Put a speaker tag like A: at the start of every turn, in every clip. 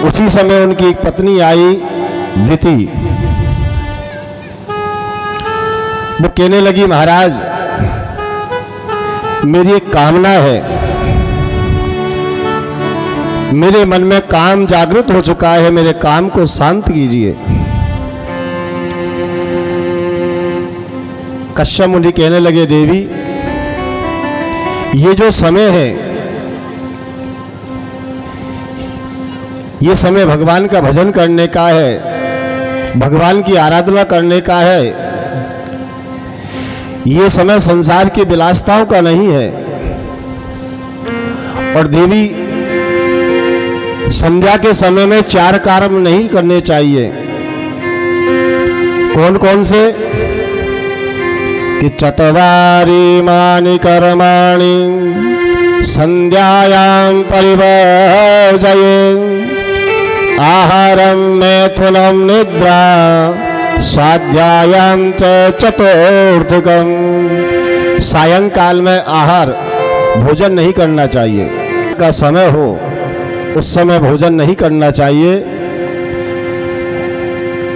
A: उसी समय उनकी एक पत्नी आई दिति। वो कहने लगी, महाराज मेरी एक कामना है, मेरे मन में काम जागृत हो चुका है, मेरे काम को शांत कीजिए। कश्यप मुनि कहने लगे, देवी ये जो समय है, ये समय भगवान का भजन करने का है, भगवान की आराधना करने का है। ये समय संसार की विलासिताओं का नहीं है। और देवी संध्या के समय में 4 कर्म नहीं करने चाहिए। कौन कौन से? कि चत्वारि मानि कर्माणि संध्यायां परिवर्जये, आहारम मैथुनम निद्रा स्वाध्यायं च चतुर्थकम। सायंकाल में आहार भोजन नहीं करना चाहिए, का समय हो उस समय भोजन नहीं करना चाहिए।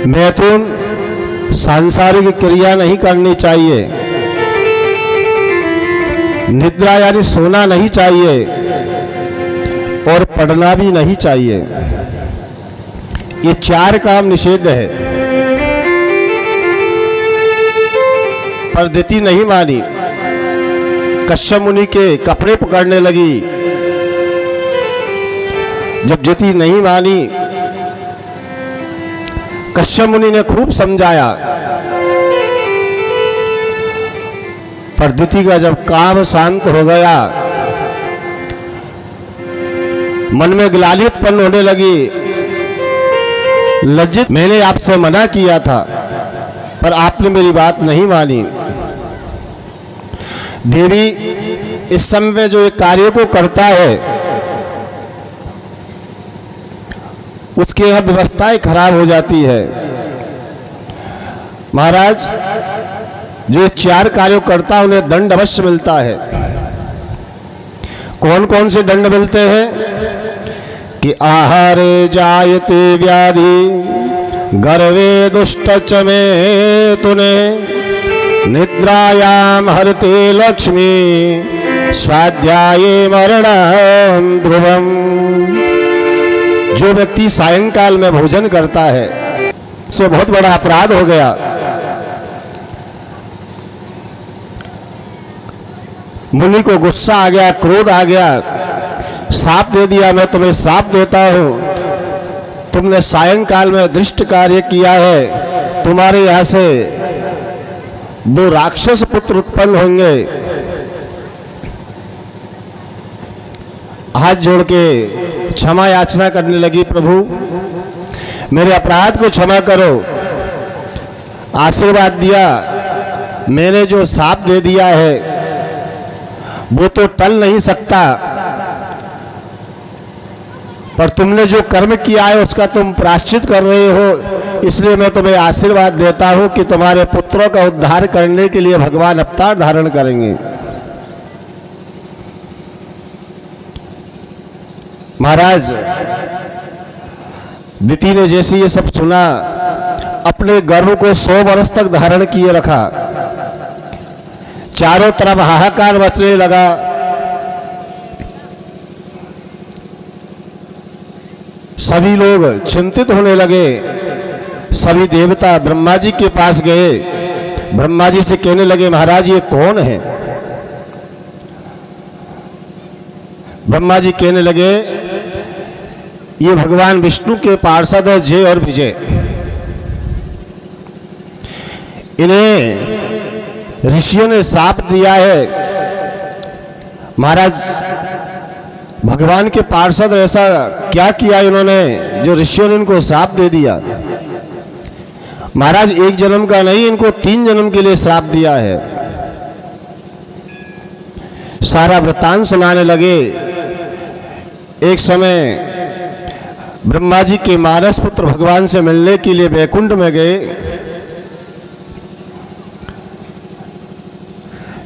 A: मैथुन सांसारिक क्रिया नहीं करनी चाहिए। निद्रा यानी सोना नहीं चाहिए और पढ़ना भी नहीं चाहिए। ये 4 काम निषेध है। पर दिति नहीं मानी, कश्यप मुनि के कपड़े पकड़ने लगी। जब दिति नहीं मानी, कश्यप मुनि ने खूब समझाया, पर दिति का जब काम शांत हो गया, मन में ग्लानि उत्पन्न होने लगी। लज्जित, मैंने आपसे मना किया था पर आपने मेरी बात नहीं मानी। देवी इस समय जो एक कार्य को करता है उसकी यह व्यवस्थाएं खराब हो जाती है। महाराज जो 4 कार्य करता है उन्हें दंड अवश्य मिलता है। कौन कौन से दंड मिलते हैं? कि आहारे जायते व्याधि, गर्वे दुष्टच में तुने, निद्रायाम हरते लक्ष्मी, स्वाध्याये मरणं ध्रुवम। जो व्यक्ति सायंकाल में भोजन करता है उससे बहुत बड़ा अपराध हो गया। मुनि को गुस्सा आ गया, क्रोध आ गया, श्राप दे दिया। मैं तुम्हें श्राप देता हूं, तुमने सायंकाल में दृष्ट कार्य किया है, तुम्हारे यहां से 2 राक्षस पुत्र उत्पन्न होंगे। हाथ जोड़ के क्षमा याचना करने लगी, प्रभु मेरे अपराध को क्षमा करो। आशीर्वाद दिया, मैंने जो श्राप दे दिया है वो तो टल नहीं सकता, पर तुमने जो कर्म किया है उसका तुम प्रायश्चित कर रहे हो, इसलिए मैं तुम्हें आशीर्वाद देता हूं कि तुम्हारे पुत्रों का उद्धार करने के लिए भगवान अवतार धारण करेंगे। महाराज दिति ने जैसे ये सब सुना, अपने गर्भ को 100 वर्ष तक धारण किए रखा। चारों तरफ हाहाकार मचने लगा। सभी लोग चिंतित होने लगे। सभी देवता ब्रह्मा जी के पास गए। ब्रह्मा जी से कहने लगे, महाराज ये कौन है? ब्रह्मा जी कहने लगे, ये भगवान विष्णु के पार्षद है जय और विजय। इन्हें ऋषियों ने श्राप दिया है। महाराज भगवान के पार्षद ऐसा क्या किया इन्होंने जो ऋषियों ने इनको श्राप दे दिया? महाराज 1 जन्म का नहीं, इनको 3 जन्म के लिए श्राप दिया है। सारा वृत्तांत सुनाने लगे। एक समय ब्रह्मा जी के मानस पुत्र भगवान से मिलने के लिए वैकुंठ में गए।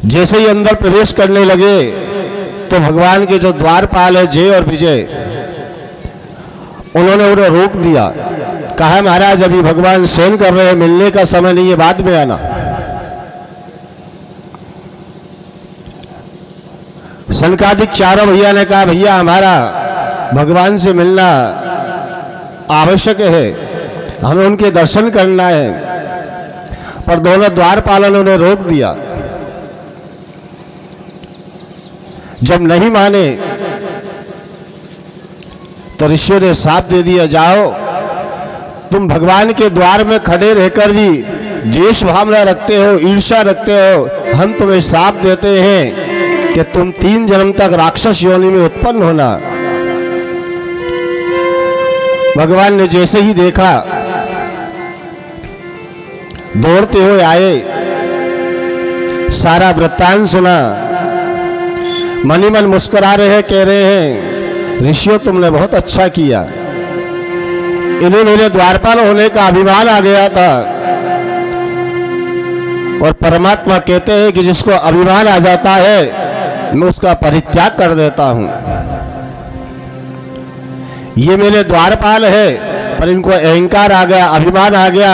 A: जैसे ही अंदर प्रवेश करने लगे तो भगवान के जो द्वारपाल है जय और विजय, उन्होंने उन्हें रोक दिया। कहा महाराज अभी भगवान शयन कर रहे हैं, मिलने का समय नहीं है, बाद में आना। सनकादिक चारों भैया ने कहा भैया हमारा भगवान से मिलना आवश्यक है, हमें उनके दर्शन करना है। पर दोनों द्वारपालों ने उन्हें रोक दिया। जब नहीं माने तो ऋषियों ने शाप दे दिया, जाओ तुम भगवान के द्वार में खड़े रहकर भी द्वेष भावना रखते हो, ईर्ष्या रखते हो, हम तुम्हें शाप देते हैं कि तुम 3 जन्म तक राक्षस योनि में उत्पन्न होना। भगवान ने जैसे ही देखा दौड़ते हुए आए, सारा वृत्तांत सुना, मनी मन मुस्कुरा रहे हैं, कह रहे हैं ऋषियों तुमने बहुत अच्छा किया। इन्हें मेरे द्वारपाल होने का अभिमान आ गया था। और परमात्मा कहते हैं कि जिसको अभिमान आ जाता है मैं उसका परित्याग कर देता हूं। ये मेरे द्वारपाल है पर इनको अहंकार आ गया, अभिमान आ गया,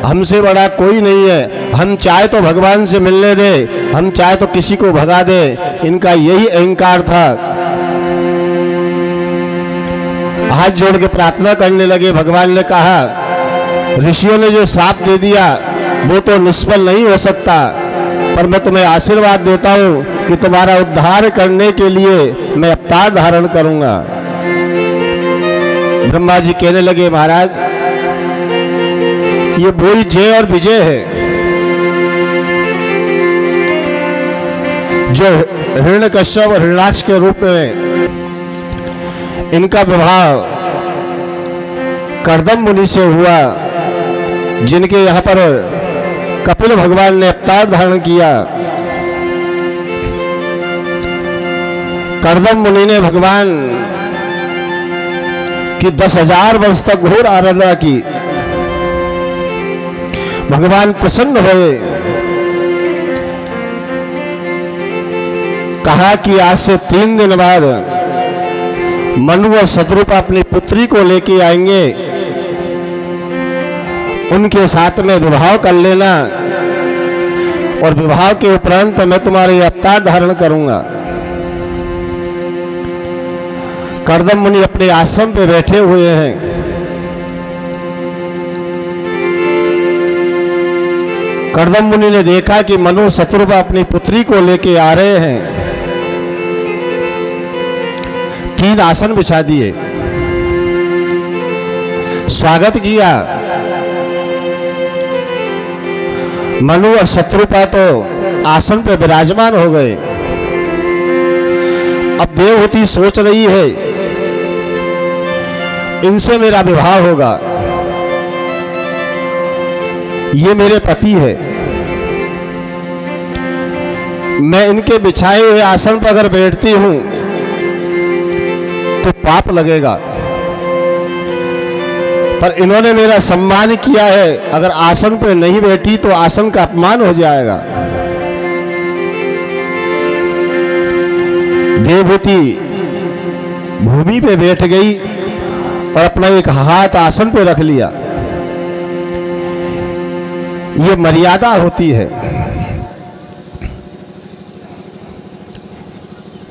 A: हमसे बड़ा कोई नहीं है, हम चाहे तो भगवान से मिलने दे, हम चाहे तो किसी को भगा दे। इनका यही अहंकार था। हाथ जोड़ के प्रार्थना करने लगे। भगवान ने कहा ऋषियों ने जो शाप दे दिया वो तो निष्फल नहीं हो सकता, पर मैं तुम्हें आशीर्वाद देता हूं कि तुम्हारा उद्धार करने के लिए मैं अवतार धारण करूंगा। ब्रह्मा जी कहने लगे महाराज ये वही जय और विजय है जो हिरण्यकश्यप और हिरण्याक्ष के रूप में इनका विवाह कर्दम मुनि से हुआ, जिनके यहाँ पर कपिल भगवान ने अवतार धारण किया। कर्दम मुनि ने भगवान की 10,000 वर्ष तक घोर आराधना की। भगवान प्रसन्न हुए, कहा कि आज से 3 दिन बाद मनु और शत्रुपा अपनी पुत्री को लेके आएंगे, उनके साथ में विवाह कर लेना और विवाह के उपरांत मैं तुम्हारे अवतार धारण करूंगा। कर्दम मुनि अपने आश्रम पे बैठे हुए हैं। कर्दम मुनि ने देखा कि मनु शत्रुपा अपनी पुत्री को लेके आ रहे हैं। 3 आसन बिछा दिए, स्वागत किया। मनु और शत्रुपा तो आसन पे विराजमान हो गए। अब देवहूति सोच रही है इनसे मेरा विवाह होगा, ये मेरे पति है, मैं इनके बिछाए हुए आसन पर अगर बैठती हूं तो पाप लगेगा, पर इन्होंने मेरा सम्मान किया है, अगर आसन पर नहीं बैठी तो आसन का अपमान हो जाएगा। देवहूति भूमि पे बैठ गई और अपना एक हाथ आसन पे रख लिया। ये मर्यादा होती है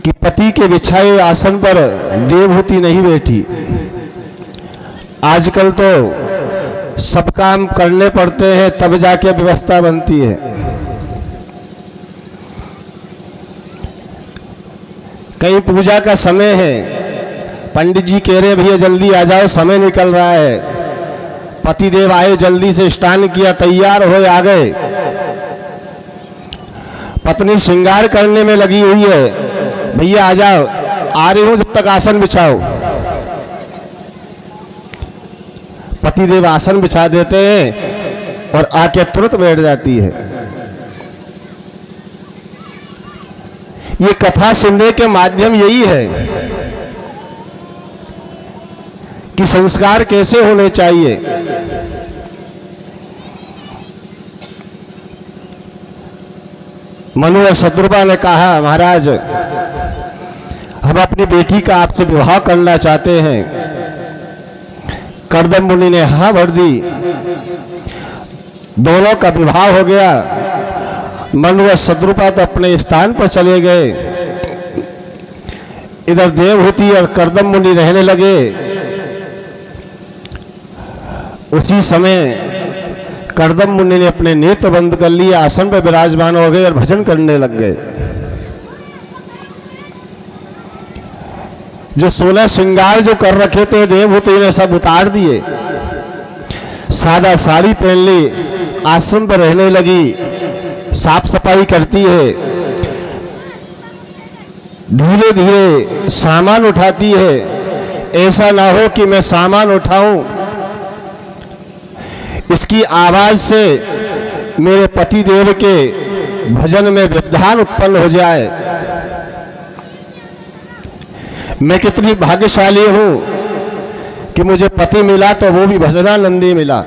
A: कि पति के बिछाए आसन पर देवहूति नहीं बैठी। आजकल तो सब काम करने पड़ते हैं तब जाके व्यवस्था बनती है। कहीं पूजा का समय है, पंडित जी कह रहे भैया जल्दी आ जाओ, समय निकल रहा है। पतिदेव आए, जल्दी से स्नान किया, तैयार हो आ गए। पत्नी श्रृंगार करने में लगी हुई है, भैया आ जाओ, आ रही हूं, जब तक आसन बिछाओ। पतिदेव आसन बिछा देते हैं और आके तुरंत बैठ जाती है। ये कथा सुनने के माध्यम यही है कि संस्कार कैसे होने चाहिए। मनु और शत्रुपा ने कहा, महाराज हम अपनी बेटी का आपसे विवाह करना चाहते हैं। कर्दम मुनि ने हाँ भर दी। दोनों का विवाह हो गया। मनु और शत्रुपा तो अपने स्थान पर चले गए। इधर देवहूति और कर्दम मुनि रहने लगे। उसी समय कर्दम मुनि ने अपने नेत्र बंद कर लिए, आसन पर विराजमान हो गए और भजन करने लग गए। जो 16 श्रृंगार जो कर रखे थे देवहूति ने सब उतार दिए, सादा साड़ी पहन ली, आश्रम पर रहने लगी, साफ सफाई करती है, धीरे धीरे सामान उठाती है। ऐसा ना हो कि मैं सामान उठाऊं, इसकी आवाज से मेरे पति देव के भजन में व्यवधान उत्पन्न हो जाए। मैं कितनी भाग्यशाली हूं कि मुझे पति मिला तो वो भी भजनानंदी मिला।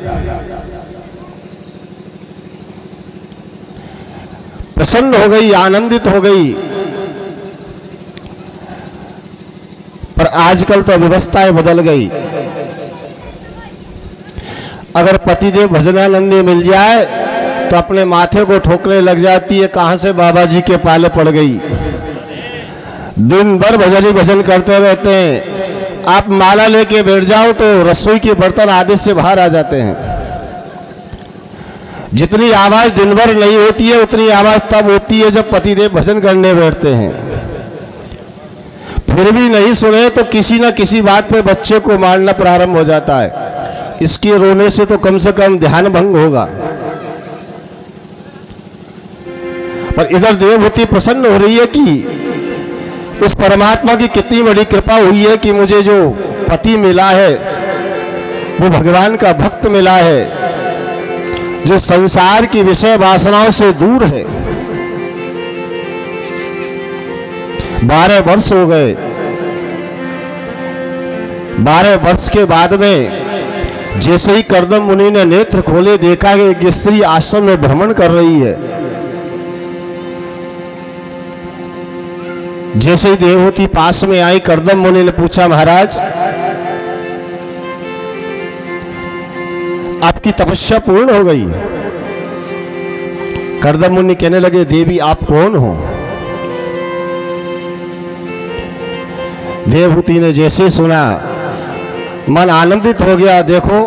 A: प्रसन्न हो गई, आनंदित हो गई। पर आजकल तो व्यवस्थाएं बदल गई। अगर पतिदेव भजनानंदी मिल जाए तो अपने माथे को ठोकने लग जाती है, कहां से बाबा जी के पाले पड़ गई। दिन भर भजन ही भजन करते रहते हैं। आप माला लेके बैठ जाओ तो रसोई के बर्तन आधे से बाहर आ जाते हैं। जितनी आवाज दिन भर नहीं होती है उतनी आवाज तब होती है जब पतिदेव भजन करने बैठते हैं। फिर भी नहीं सुने तो किसी न किसी बात पे बच्चे को मारना प्रारंभ हो जाता है। इसके रोने से तो कम से कम ध्यान भंग होगा। पर इधर देवहूति प्रसन्न हो रही है कि उस परमात्मा की कितनी बड़ी कृपा हुई है कि मुझे जो पति मिला है वो भगवान का भक्त मिला है, जो संसार की विषय वासनाओं से दूर है। 12 वर्ष हो गए। 12 वर्ष के बाद में जैसे ही कर्दम मुनि ने नेत्र खोले, देखा कि एक स्त्री आश्रम में भ्रमण कर रही है। जैसे ही देवहूति पास में आई, कर्दम मुनि ने पूछा, महाराज आपकी तपस्या पूर्ण हो गई? कर्दम मुनि कहने लगे, देवी आप कौन हो? देवहूति ने जैसे सुना मन आनंदित हो गया। देखो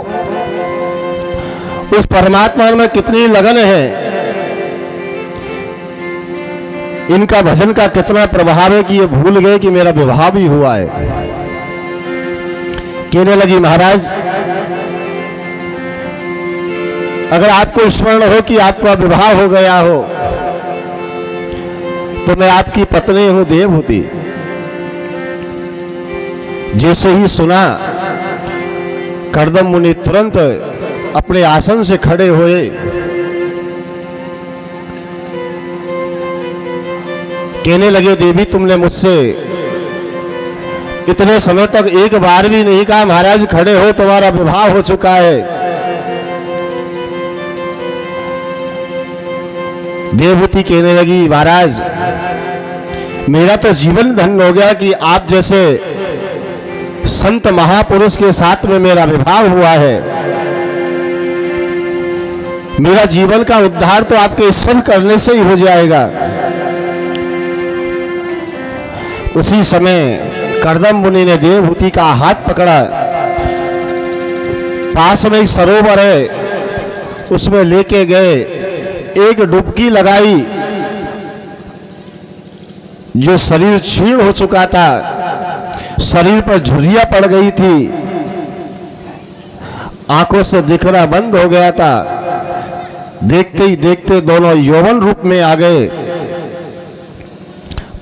A: उस परमात्मा में कितनी लगन है, इनका भजन का कितना प्रभाव है कि ये भूल गए कि मेरा विवाह भी हुआ है। कहने लगी, महाराज अगर आपको स्मरण हो कि आपका विवाह हो गया हो तो मैं आपकी पत्नी हूं देवहूति। जैसे ही सुना कर्दम मुनि तुरंत अपने आसन से खड़े हुए। कहने लगे, देवी तुमने मुझसे इतने समय तक एक बार भी नहीं कहा महाराज खड़े हो, तुम्हारा विवाह हो चुका है। देवहूति कहने लगी, महाराज मेरा तो जीवन धन्य हो गया कि आप जैसे संत महापुरुष के साथ में मेरा विवाह हुआ है। मेरा जीवन का उद्धार तो आपके स्पर्श करने से ही हो जाएगा। उसी समय कर्दम मुनि ने देवहूति का हाथ पकड़ा। पास में एक सरोवर है, उसमें लेके गए, एक डुबकी लगाई। जो शरीर क्षीण हो चुका था, शरीर पर झुर्रियां पड़ गई थी, आंखों से दिखना बंद हो गया था, देखते ही देखते दोनों यौवन रूप में आ गए।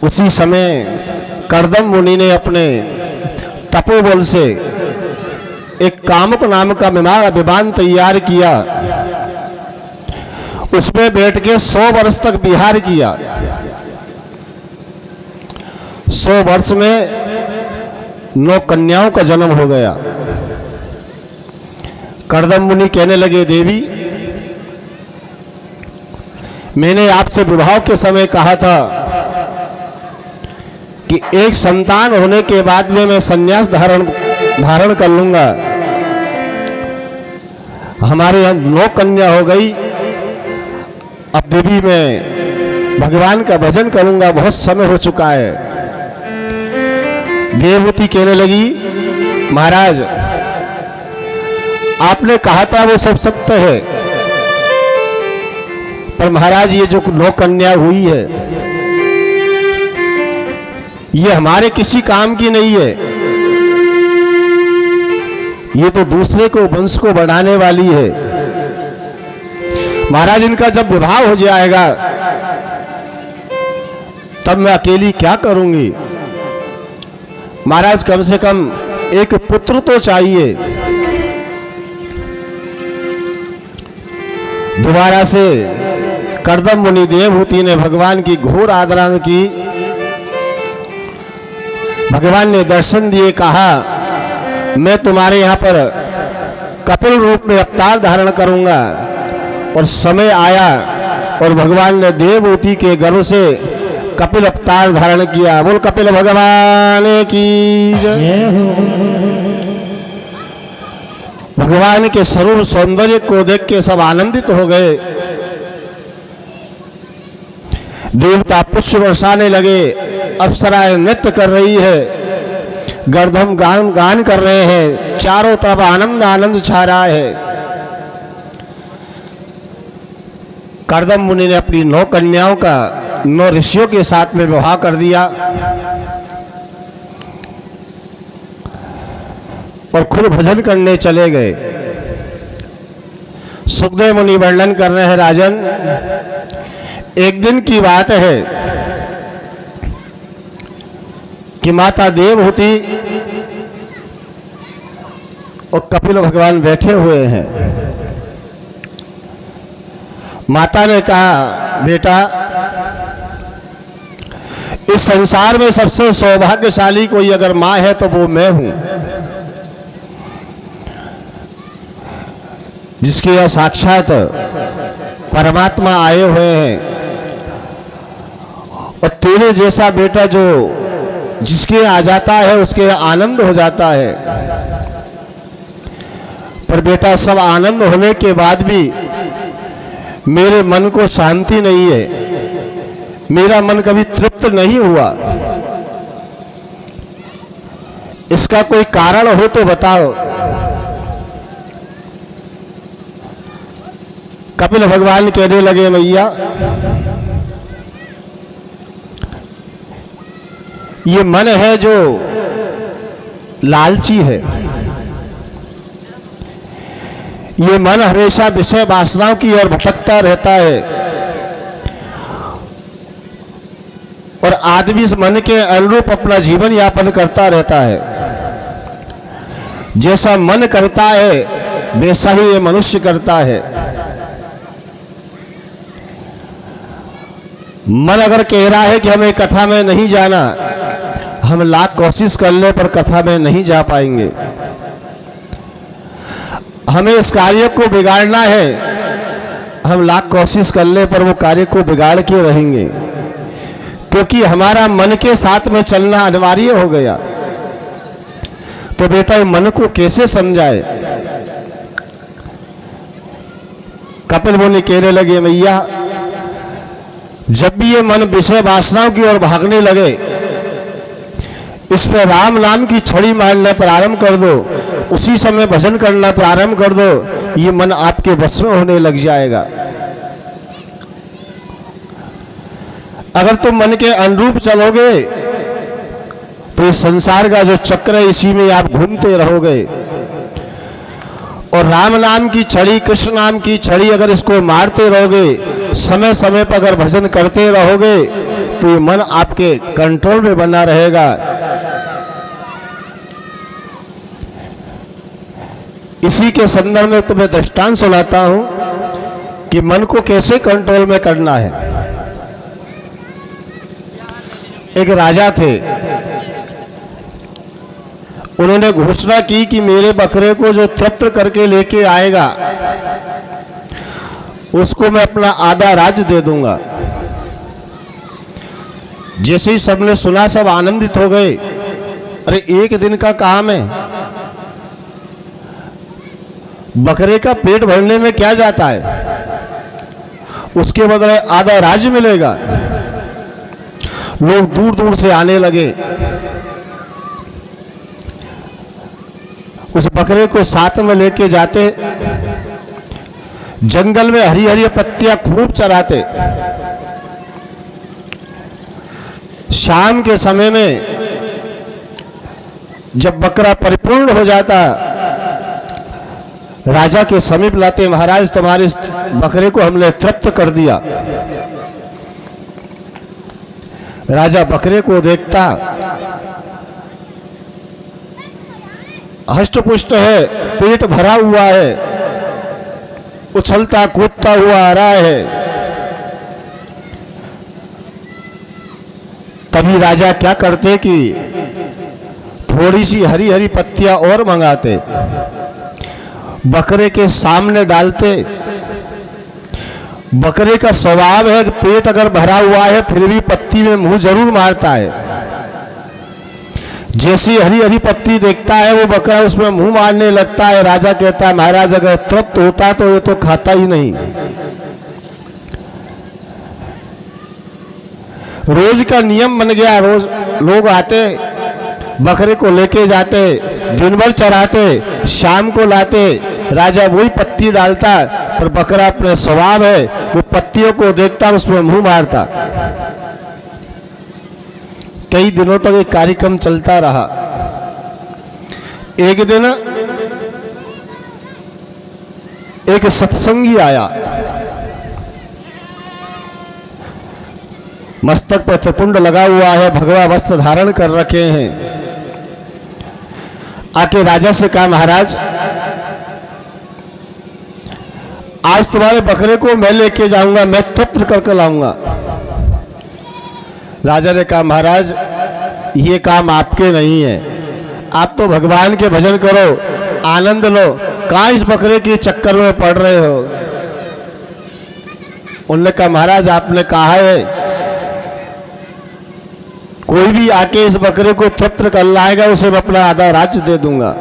A: उसी समय कर्दम मुनि ने अपने तपोबल से एक कामुक नाम का विमान तैयार किया। उसमें बैठ के 100 वर्ष तक विहार किया। 100 वर्ष में 9 कन्याओं का जन्म हो गया। कर्दम मुनि कहने लगे, देवी मैंने आपसे विवाह के समय कहा था कि एक संतान होने के बाद में मैं संन्यास धारण कर लूंगा। हमारे यहाँ 9 कन्या हो गई। अब देवी मैं भगवान का भजन करूंगा, बहुत समय हो चुका है। देवहूति कहने लगी, महाराज आपने कहा था वो सब सत्य है, पर महाराज ये जो 9 कन्या हुई है ये हमारे किसी काम की नहीं है, ये तो दूसरे को वंश को बढ़ाने वाली है। महाराज इनका जब विवाह हो जाएगा तब मैं अकेली क्या करूंगी। महाराज कम से कम एक पुत्र तो चाहिए। दोबारा से कर्दम मुनि देवहूति ने भगवान की घोर आराधना की। भगवान ने दर्शन दिए, कहा मैं तुम्हारे यहाँ पर कपिल रूप में अवतार धारण करूंगा। और समय आया और भगवान ने देवहूति के गर्भ से कपिल अवतार धारण किया। बोल कपिल भगवान की जय। भगवान के स्वरूप सौंदर्य को देख के सब आनंदित हो गए। देवता पुष्प बरसाने लगे, अप्सराएं नृत्य कर रही है, गर्दम गान कर रहे हैं, चारों तरफ आनंद आनंद छा रहा है। कर्दम मुनि ने अपनी 9 कन्याओं का 9 ऋषियों के साथ में विवाह कर दिया और खुद भजन करने चले गए। सुखदेव मुनि वर्णन कर रहे हैं, राजन एक दिन की बात है कि माता देवहूति और कपिल भगवान बैठे हुए हैं। माता ने कहा, बेटा इस संसार में सबसे सौभाग्यशाली कोई अगर मां है तो वो मैं हूं, जिसके यह साक्षात परमात्मा आए हुए हैं। और तेरे जैसा बेटा जो जिसके आ जाता है उसके आनंद हो जाता है, पर बेटा सब आनंद होने के बाद भी मेरे मन को शांति नहीं है, मेरा मन कभी तृप्त नहीं हुआ। इसका कोई कारण हो तो बताओ। कपिल भगवान कहने लगे, मैया ये मन है जो लालची है, ये मन हमेशा विषय वासनाओं की ओर भटकता रहता है। और आदमी इस मन के अनुरूप अपना जीवन यापन करता रहता है। जैसा मन करता है वैसा ही ये मनुष्य करता है। मन अगर कह रहा है कि हमें कथा में नहीं जाना, हम लाख कोशिश करने पर कथा में नहीं जा पाएंगे। हमें इस कार्य को बिगाड़ना है, हम लाख कोशिश करने पर वो कार्य को बिगाड़ के रहेंगे, क्योंकि हमारा मन के साथ में चलना अनिवार्य हो गया। तो बेटा मन को कैसे समझाए। कपिल मुनि कहने लगे, मैया जब भी ये मन विषय वासनाओं की ओर भागने लगे, इस पर राम नाम की छड़ी मारना प्रारंभ कर दो, उसी समय भजन करना प्रारंभ कर दो, ये मन आपके वश में होने लग जाएगा। अगर तुम मन के अनुरूप चलोगे तो इस संसार का जो चक्र है इसी में आप घूमते रहोगे। और राम नाम की छड़ी, कृष्ण नाम की छड़ी अगर इसको मारते रहोगे, समय समय पर अगर भजन करते रहोगे, तो ये मन आपके कंट्रोल में बना रहेगा। इसी के संदर्भ में तुम्हें दृष्टांत सुनाता हूं कि मन को कैसे कंट्रोल में करना है। एक राजा थे, उन्होंने घोषणा की कि मेरे बकरे को जो तृप्त करके लेके आएगा उसको मैं अपना आधा राज्य दे दूंगा। जैसे ही सबने सुना सब आनंदित हो गए। अरे एक दिन का काम है, बकरे का पेट भरने में क्या जाता है, उसके बदले आधा राज्य मिलेगा। लोग दूर दूर से आने लगे। उस बकरे को साथ में लेके जाते, जंगल में हरी हरी पत्तियां खूब चराते। शाम के समय में जब बकरा परिपूर्ण हो जाता, राजा के समीप लाते, महाराज तुम्हारे बकरे को हमने तृप्त कर दिया। राजा बकरे को देखता, हष्ट-पुष्ट है, पेट भरा हुआ है, उछलता कूदता हुआ आ रहा है। तभी राजा क्या करते कि थोड़ी सी हरी हरी पत्तियां और मंगाते, बकरे के सामने डालते। बकरे का स्वभाव है कि पेट अगर भरा हुआ है फिर भी पत्ती में मुंह जरूर मारता है। जैसी हरी हरी पत्ती देखता है वो बकरा उसमें मुंह मारने लगता है। राजा कहता है महाराज अगर तृप्त होता तो ये तो खाता ही नहीं। रोज का नियम बन गया। रोज लोग आते, बकरे को लेके जाते, दिन भर चराते, शाम को लाते, राजा वही पत्ती डालता, पर बकरा अपने स्वभाव है वो पत्तियों को देखता उसमें मुंह मारता। कई दिनों तक ये कार्यक्रम चलता रहा। एक दिन एक सत्संगी आया, मस्तक पर त्रिपुंड लगा हुआ है, भगवा वस्त्र धारण कर रखे हैं। आके राजा से कहा महाराज आज तुम्हारे बकरे को मैं लेके जाऊंगा, मैं तृप्त करके लाऊंगा। राजा ने कहा महाराज ये काम आपके नहीं है, आप तो भगवान के भजन करो, आनंद लो, कहां इस बकरे के चक्कर में पड़ रहे हो। उन्होंने कहा महाराज आपने कहा है कोई भी आके इस बकरे को तृप्त कर लाएगा उसे मैं अपना आधा राज्य दे दूंगा।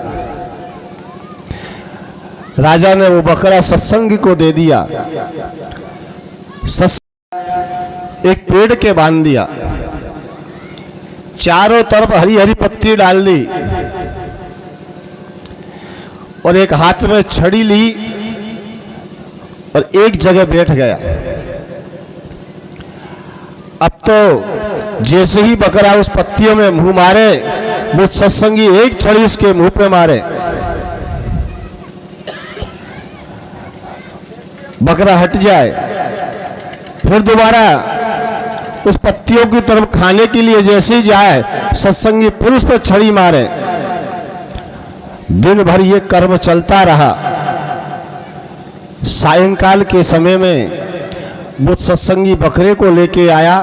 A: राजा ने वो बकरा सत्संगी को दे दिया। एक पेड़ के बांध दिया, चारों तरफ हरी हरी पत्ती डाल दी और एक हाथ में छड़ी ली और एक जगह बैठ गया। अब तो जैसे ही बकरा उस पत्तियों में मुंह मारे, वो सत्संगी एक छड़ी उसके मुंह पे मारे, बकरा हट जाए। फिर दोबारा उस पत्तियों की तरफ खाने के लिए जैसे ही जाए, सत्संगी फिर उस पर छड़ी मारे। दिन भर ये कर्म चलता रहा। सायंकाल के समय में वो सत्संगी बकरे को लेके आया।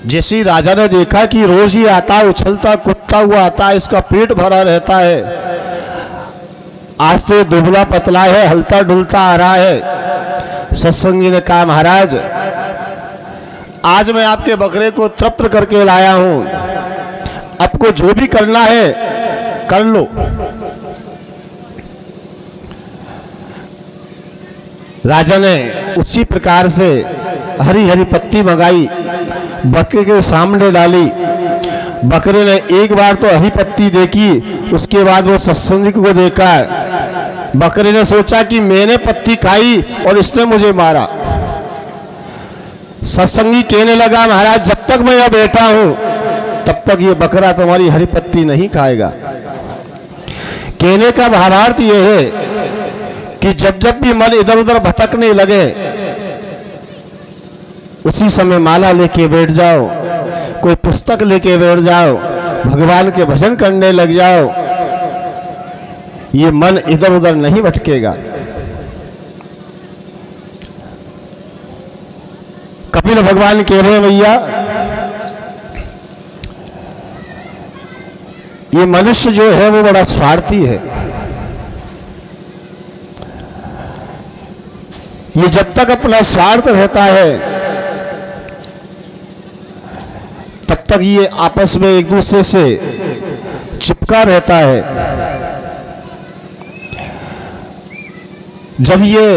A: जैसे ही राजा ने देखा कि रोज ही आता, उछलता कूदता हुआ आता, इसका पेट भरा रहता है, आज तो दुबला पतला है, हलता डुलता आ रहा है। सत्संगी ने कहा महाराज आज मैं आपके बकरे को तृप्त करके लाया हूं, आपको जो भी करना है कर लो। राजा ने उसी प्रकार से हरी हरी पत्ती मंगाई, बकरे के सामने डाली। बकरे ने एक बार तो हरी पत्ती देखी, उसके बाद वो सत्संगी को देखा। बकरे ने सोचा कि मैंने पत्ती खाई और इसने मुझे मारा। सत्संगी कहने लगा महाराज जब तक मैं यहां बैठा हूं तब तक ये बकरा तुम्हारी हरी पत्ती नहीं खाएगा। कहने का भावार्थ यह है कि जब जब भी मन इधर उधर भटकने लगे उसी समय माला लेके बैठ जाओ, कोई पुस्तक लेके बैठ जाओ, भगवान के भजन करने लग जाओ, ये मन इधर उधर नहीं भटकेगा। कपिल भगवान कह रहे हैं भैया ये मनुष्य जो है वो बड़ा स्वार्थी है। ये जब तक अपना स्वार्थ रहता है तब तक ये आपस में एक दूसरे से चिपका रहता है। जब ये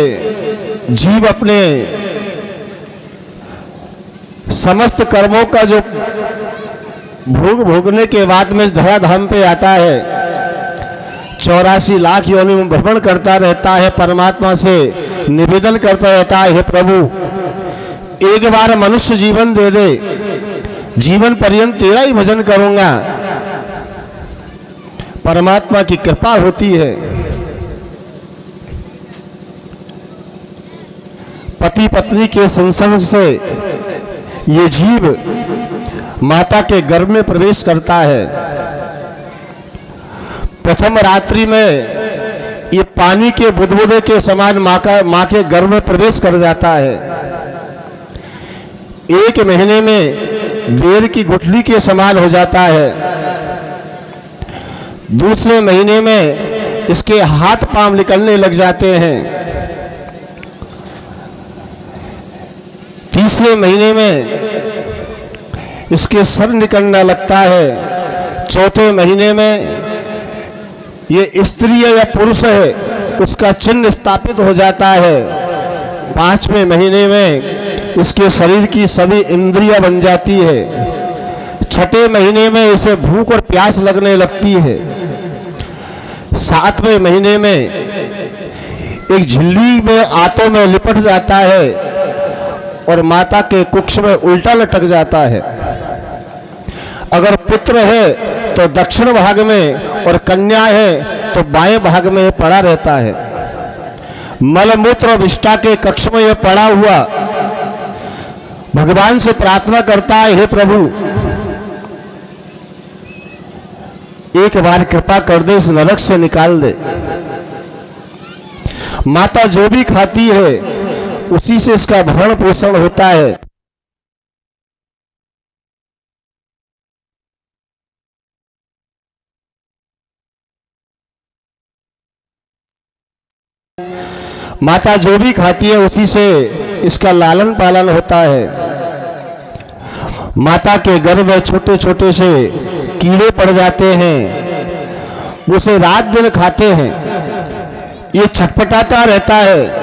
A: जीव अपने समस्त कर्मों का जो भोग भोगने के बाद में धराधाम पे आता है, 84 लाख योनि में भ्रमण करता रहता है, परमात्मा से निवेदन करता रहता है, हे प्रभु एक बार मनुष्य जीवन दे दे, जीवन पर्यंत तेरा ही भजन करूंगा। परमात्मा की कृपा होती है। पति पत्नी के संसर्ग से ये जीव माता के गर्भ में प्रवेश करता है। प्रथम रात्रि में ये पानी के बुदबुदे के समान माँ के गर्भ में प्रवेश कर जाता है। 1 महीने में बेर की गुठली के समान हो जाता है। दूसरे महीने में इसके हाथ पांव निकलने लग जाते हैं। तीसरे महीने में इसके सर निकलने लगता है। चौथे महीने में ये स्त्री है या पुरुष है उसका चिन्ह स्थापित हो जाता है। 5वें महीने में इसके शरीर की सभी इंद्रियां बन जाती है। 6ठे महीने में इसे भूख और प्यास लगने लगती है। 7वें महीने में एक झिल्ली में आंतों में लिपट जाता है और माता के कुक्ष में उल्टा लटक जाता है। अगर पुत्र है तो दक्षिण भाग में और कन्या है तो बाएं भाग में पड़ा रहता है। मलमूत्र विष्ठा के कक्ष में यह पड़ा हुआ भगवान से प्रार्थना करता है, हे प्रभु एक बार कृपा कर दे, इस नरक से निकाल दे। माता जो भी खाती है उसी से इसका भरण पोषण होता है। माता जो भी खाती है उसी से इसका लालन पालन होता है। माता के गर्भ में छोटे छोटे से कीड़े पड़ जाते हैं, उसे रात दिन खाते हैं। ये छटपटाता रहता है।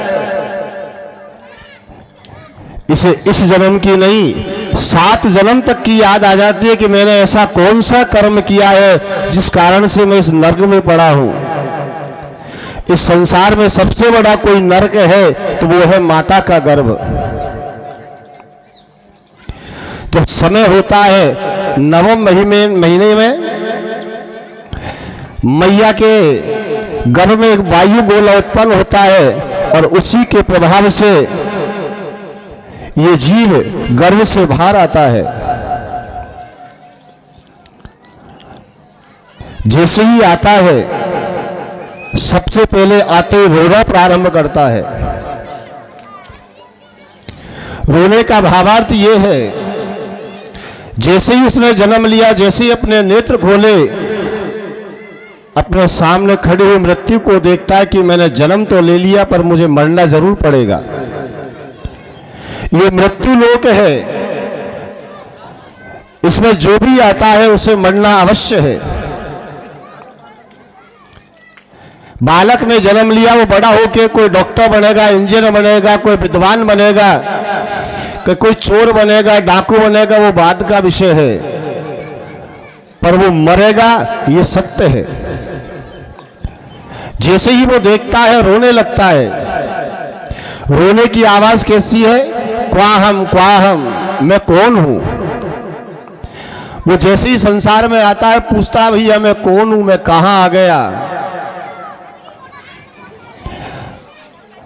A: इसे इस जन्म की नहीं 7 जन्म तक की याद आ जाती है कि मैंने ऐसा कौन सा कर्म किया है जिस कारण से मैं इस नरक में पड़ा हूं। इस संसार में सबसे बड़ा कोई नरक है तो वो है माता का गर्भ। जब समय होता है 9वें महीने में मैया के गर्भ में एक वायु गोला उत्पन्न होता है और उसी के प्रभाव से ये जीव गर्भ से बाहर आता है। जैसे ही आता है सबसे पहले आते रोना प्रारंभ करता है। रोने का भावार्थ ये है, जैसे ही उसने जन्म लिया, जैसे ही अपने नेत्र खोले, अपने सामने खड़ी हुई मृत्यु को देखता है कि मैंने जन्म तो ले लिया पर मुझे मरना जरूर पड़ेगा। ये मृत्यु लोक है, इसमें जो भी आता है उसे मरना अवश्य है। बालक ने जन्म लिया, वो बड़ा होके कोई डॉक्टर बनेगा, इंजीनियर बनेगा, कोई विद्वान बनेगा, कोई चोर बनेगा, डाकू बनेगा, वो बाद का विषय है, पर वो मरेगा ये सत्य है। जैसे ही वो देखता है रोने लगता है। रोने की आवाज कैसी है? क्वाहम, मैं कौन हूं। वो जैसे ही संसार में आता है पूछता है, भैया मैं कौन हूं, मैं कहां आ गया।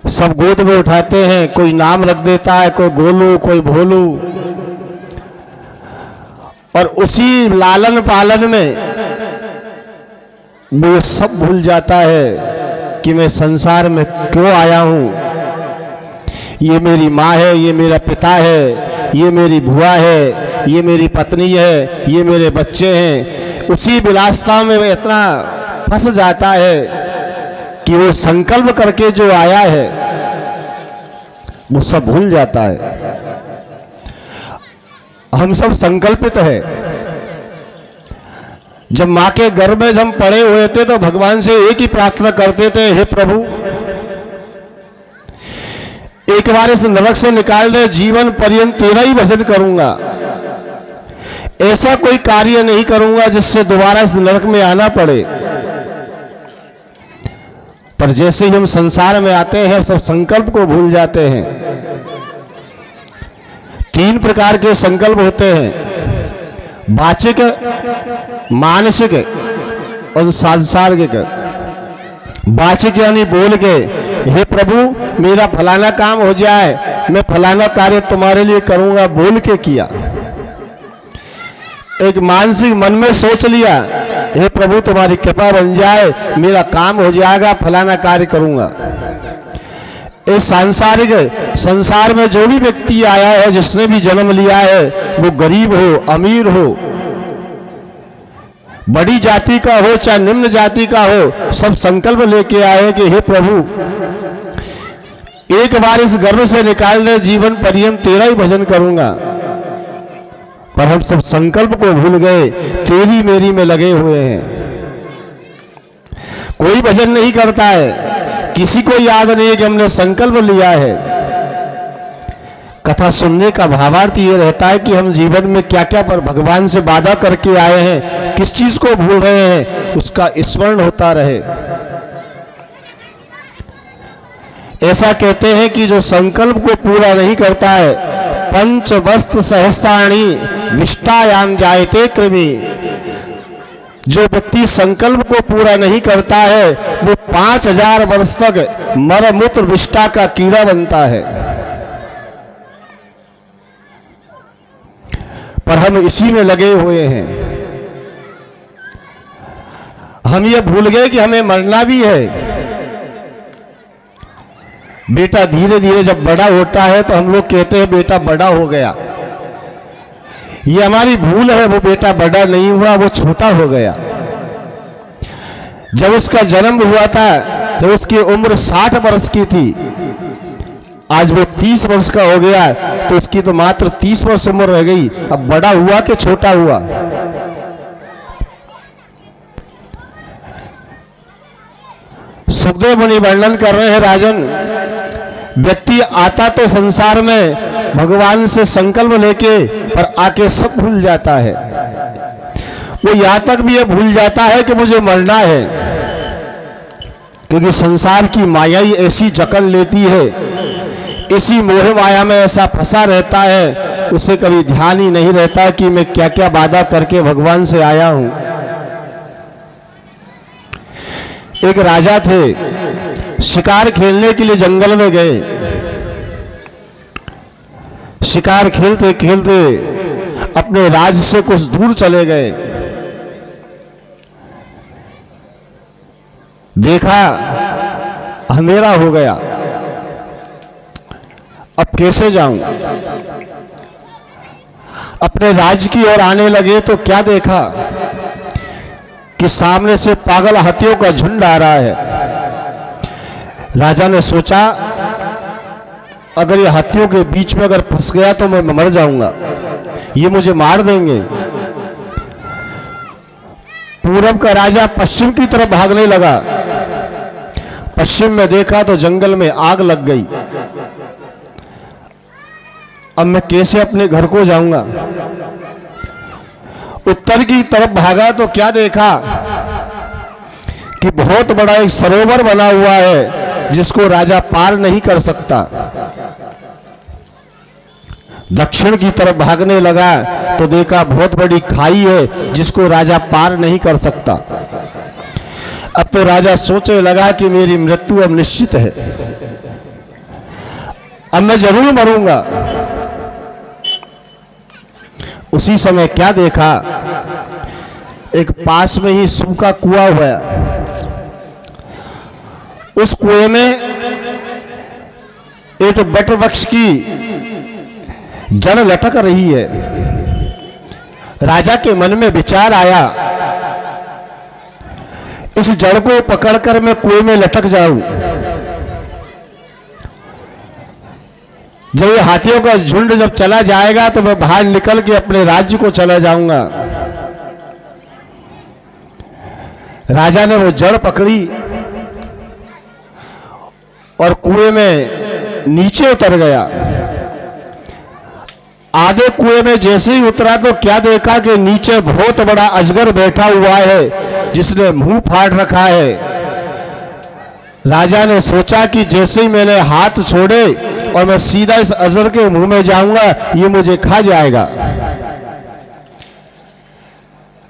A: सब गोद में उठाते हैं, कोई नाम रख देता है, कोई गोलू, कोई भोलू, और उसी लालन पालन में वो सब भूल जाता है कि मैं संसार में क्यों आया हूं। ये मेरी माँ है, ये मेरा पिता है, ये मेरी बुआ है, ये मेरी पत्नी है, ये मेरे बच्चे हैं। उसी विलासता में वो इतना फंस जाता है कि वो संकल्प करके जो आया है वो सब भूल जाता है। हम सब संकल्पित है। जब मां के गर्भ में हम पड़े हुए थे तो भगवान से एक ही प्रार्थना करते थे, हे प्रभु एक बार इस नरक से निकाल दे, जीवन पर्यंत तेरा ही भजन करूंगा, ऐसा कोई कार्य नहीं करूंगा जिससे दोबारा इस नरक में आना पड़े। पर जैसे ही हम संसार में आते हैं सब संकल्प को भूल जाते हैं। 3 प्रकार के संकल्प होते हैं, वाचिक, मानसिक और सांसारिक। वाचिक यानी बोल के, हे प्रभु मेरा फलाना काम हो जाए, मैं फलाना कार्य तुम्हारे लिए करूंगा, बोल के किया। एक मानसिक, मन में सोच लिया, हे प्रभु तुम्हारी कृपा बन जाए, मेरा काम हो जाएगा, फलाना कार्य करूंगा। इस सांसारिक, संसार में जो भी व्यक्ति आया है, जिसने भी जन्म लिया है, वो गरीब हो अमीर हो, बड़ी जाति का हो चाहे निम्न जाति का हो, सब संकल्प लेके आए कि हे प्रभु एक बार इस गर्भ से निकाल दे, जीवन पर्यंत तेरा ही भजन करूंगा। पर हम सब संकल्प को भूल गए, तेरी मेरी में लगे हुए हैं। कोई भजन नहीं करता है, किसी को याद नहीं है कि हमने संकल्प लिया है। कथा सुनने का भावार्थ ये रहता है कि हम जीवन में क्या क्या पर भगवान से वादा करके आए हैं, किस चीज को भूल रहे हैं, उसका स्मरण होता रहे। ऐसा कहते हैं कि जो संकल्प को पूरा नहीं करता है, पंच वस्त्र सहस्त्राणी विष्टायाम जायते कृमि, जो व्यक्ति संकल्प को पूरा नहीं करता है वो 5000 वर्ष तक मर मूत्र विष्टा का कीड़ा बनता है। पर हम इसी में लगे हुए हैं। हम ये भूल गए कि हमें मरना भी है। बेटा धीरे धीरे जब बड़ा होता है तो हम लोग कहते हैं बेटा बड़ा हो गया। ये हमारी भूल है, वो बेटा बड़ा नहीं हुआ, वो छोटा हो गया। जब उसका जन्म हुआ था, जब उसकी उम्र 60 वर्ष की थी, आज वो 30 वर्ष का हो गया, तो उसकी तो मात्र 30 वर्ष उम्र रह गई। अब बड़ा हुआ कि छोटा हुआ? सुखदेव मुनि वर्णन कर रहे हैं, राजन व्यक्ति आता तो संसार में भगवान से संकल्प लेके, पर आके सब भूल जाता है। वो यहां तक भी ये भूल जाता है कि मुझे मरना है, क्योंकि संसार की माया ही ऐसी जकड़ लेती है, इसी मोह माया में ऐसा फंसा रहता है, उसे कभी ध्यान ही नहीं रहता कि मैं क्या क्या वादा करके भगवान से आया हूं। एक राजा थे, शिकार खेलने के लिए जंगल में गए। शिकार खेलते खेलते अपने राज्य से कुछ दूर चले गए। देखा अंधेरा हो गया, अब कैसे जाऊं? अपने राज्य की ओर आने लगे तो क्या देखा कि सामने से पागल हाथियों का झुंड आ रहा है। राजा ने सोचा अगर ये हाथियों के बीच में अगर फंस गया तो मैं मर जाऊंगा, ये मुझे मार देंगे। पूरब का राजा पश्चिम की तरफ भागने लगा। पश्चिम में देखा तो जंगल में आग लग गई। अब मैं कैसे अपने घर को जाऊंगा? उत्तर की तरफ भागा तो क्या देखा कि बहुत बड़ा एक सरोवर बना हुआ है जिसको राजा पार नहीं कर सकता। दक्षिण की तरफ भागने लगा तो देखा बहुत बड़ी खाई है जिसको राजा पार नहीं कर सकता। अब तो राजा सोचने लगा कि मेरी मृत्यु अब निश्चित है, अब मैं जरूर मरूंगा। उसी समय क्या देखा, एक पास में ही सूखा कुआं हुआ। उस कुएं में एक बट वृक्ष की जड़ लटक रही है। राजा के मन में विचार आया, इस जड़ को पकड़कर मैं कुएं में लटक जाऊं। जब ये हाथियों का झुंड जब चला जाएगा तो मैं बाहर निकल के अपने राज्य को चला जाऊंगा। राजा ने वो जड़ पकड़ी और कुएं में नीचे उतर गया। आधे कुएं में जैसे ही उतरा तो क्या देखा कि नीचे बहुत बड़ा अजगर बैठा हुआ है जिसने मुंह फाड़ रखा है। राजा ने सोचा कि जैसे ही मैंने हाथ छोड़े और मैं सीधा इस अजगर के मुंह में जाऊंगा, ये मुझे खा जाएगा।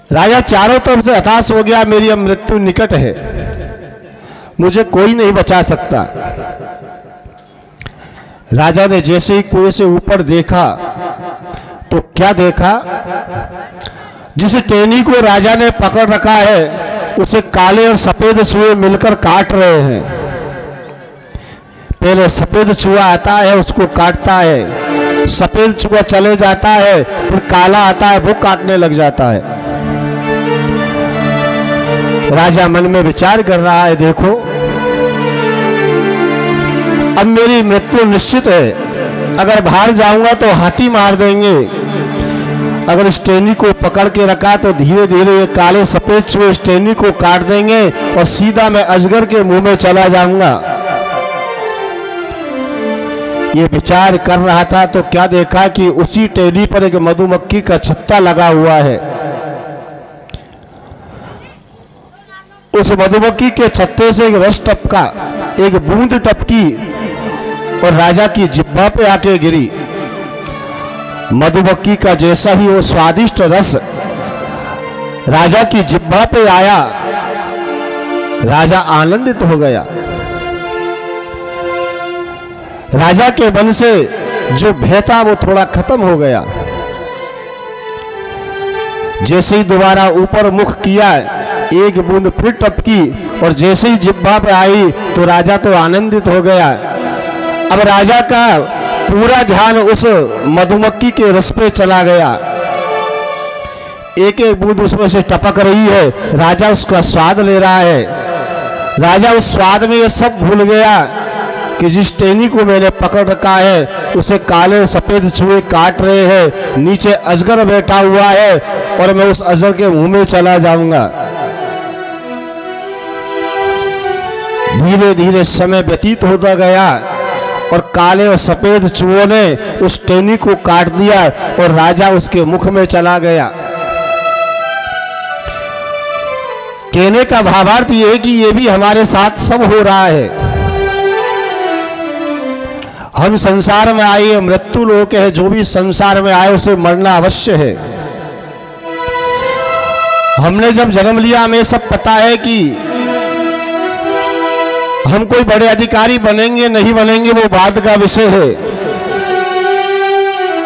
A: राजा चारों तरफ से हताश हो गया, मेरी अब मृत्यु निकट है, मुझे कोई नहीं बचा सकता। राजा ने जैसे ही कुएं से ऊपर देखा तो क्या देखा, जिस टहनी को राजा ने पकड़ रखा है उसे काले और सफेद चूहे मिलकर काट रहे हैं। पहले सफेद चूहा आता है, उसको काटता है, सफेद चूहा चले जाता है, फिर काला आता है, वो काटने लग जाता है। राजा मन में विचार कर रहा है, देखो अब मेरी मृत्यु निश्चित है, अगर बाहर जाऊंगा तो हाथी मार देंगे, अगर इस टहनी को पकड़ के रखा तो धीरे धीरे ये काले सफेद चूहे इस टहनी को काट देंगे और सीधा मैं अजगर के मुंह में चला जाऊंगा। ये विचार कर रहा था तो क्या देखा कि उसी टहनी पर एक मधुमक्खी का छत्ता लगा हुआ है। उस मधुमक्खी के छत्ते से एक रस टपका, एक बूंद टपकी और राजा की जिह्वा पे आके गिरी। मधुमक्खी का जैसा ही वो स्वादिष्ट रस राजा की जिह्वा पे आया, राजा आनंदित हो गया। राजा के मन से जो भय था वो थोड़ा खत्म हो गया। जैसे ही दोबारा ऊपर मुख किया, एक बूंद फिर टपकी और जैसे ही जिह्वा पे आई तो राजा तो आनंदित हो गया। अब राजा का पूरा ध्यान उस मधुमक्खी के रस पे चला गया। एक एक बूंद उसमें से टपक रही है, राजा उसका स्वाद ले रहा है। राजा उस स्वाद में ये सब भूल गया कि जिस टहनी को मैंने पकड़ रखा है उसे काले और सफेद चूहे काट रहे हैं, नीचे अजगर बैठा हुआ है और मैं उस अजगर के मुंह में चला जाऊंगा। धीरे धीरे समय व्यतीत होता गया और काले और सफेद चूहों ने उस टहनी को काट दिया और राजा उसके मुख में चला गया। कहने का भावार्थ यह है कि यह भी हमारे साथ सब हो रहा है। हम संसार में आए, मृत्यु लोक है, जो भी संसार में आए उसे मरना अवश्य है। हमने जब जन्म लिया हमें सब पता है कि हम कोई बड़े अधिकारी बनेंगे नहीं बनेंगे वो बाद का विषय है,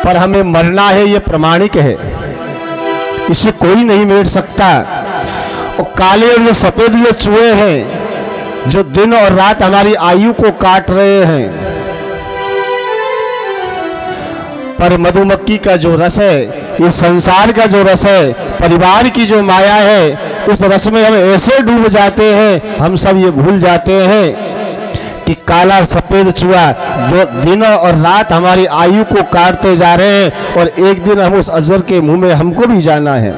A: पर हमें मरना है ये प्रमाणिक है, इसे कोई नहीं मिट सकता। और काले और जो सफेद ये चूहे हैं जो दिन और रात हमारी आयु को काट रहे हैं, पर मधुमक्खी का जो रस है, ये संसार का जो रस है, परिवार की जो माया है, उस रस में हम ऐसे डूब जाते हैं, हम सब ये भूल जाते हैं कि काला और सफेद चूहा जो दिन और रात हमारी आयु को काटते जा रहे हैं और एक दिन हम उस अजगर के मुंह में हमको भी जाना है।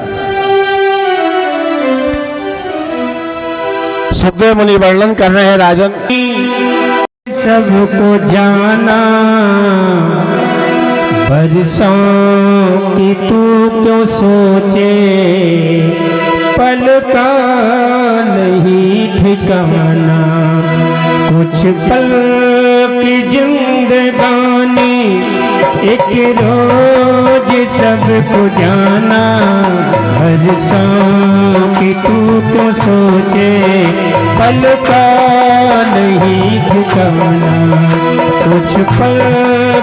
A: सुखदेव मुनि वर्णन कर रहे हैं, राजन
B: सबको जाना बरसों की तू क्यों सोचे, पल का नहीं ठिकाना, कुछ पल की जिंदगानी, एक रोज सबको जाना, बरसों की तू क्यों सोचे, पल का नहीं ठिकाना, कुछ पल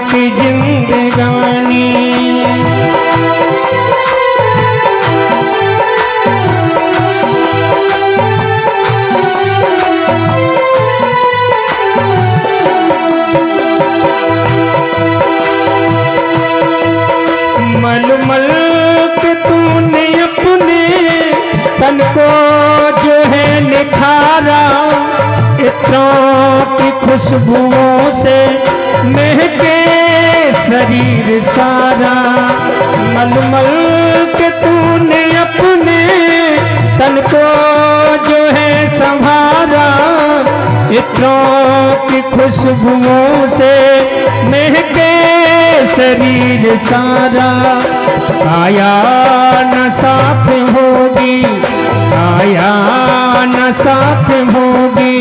B: की जिंदगानी। मलमल के तूने अपने तन को जो है निखारा, इत्रों की खुशबुओं से महके शरीर सारा, मलमल के तूने अपने तन को जो है संभारा, इत्रों की खुशबुओं से महके शरीर सारा। आया न साथ होगी, आया न साथ होगी,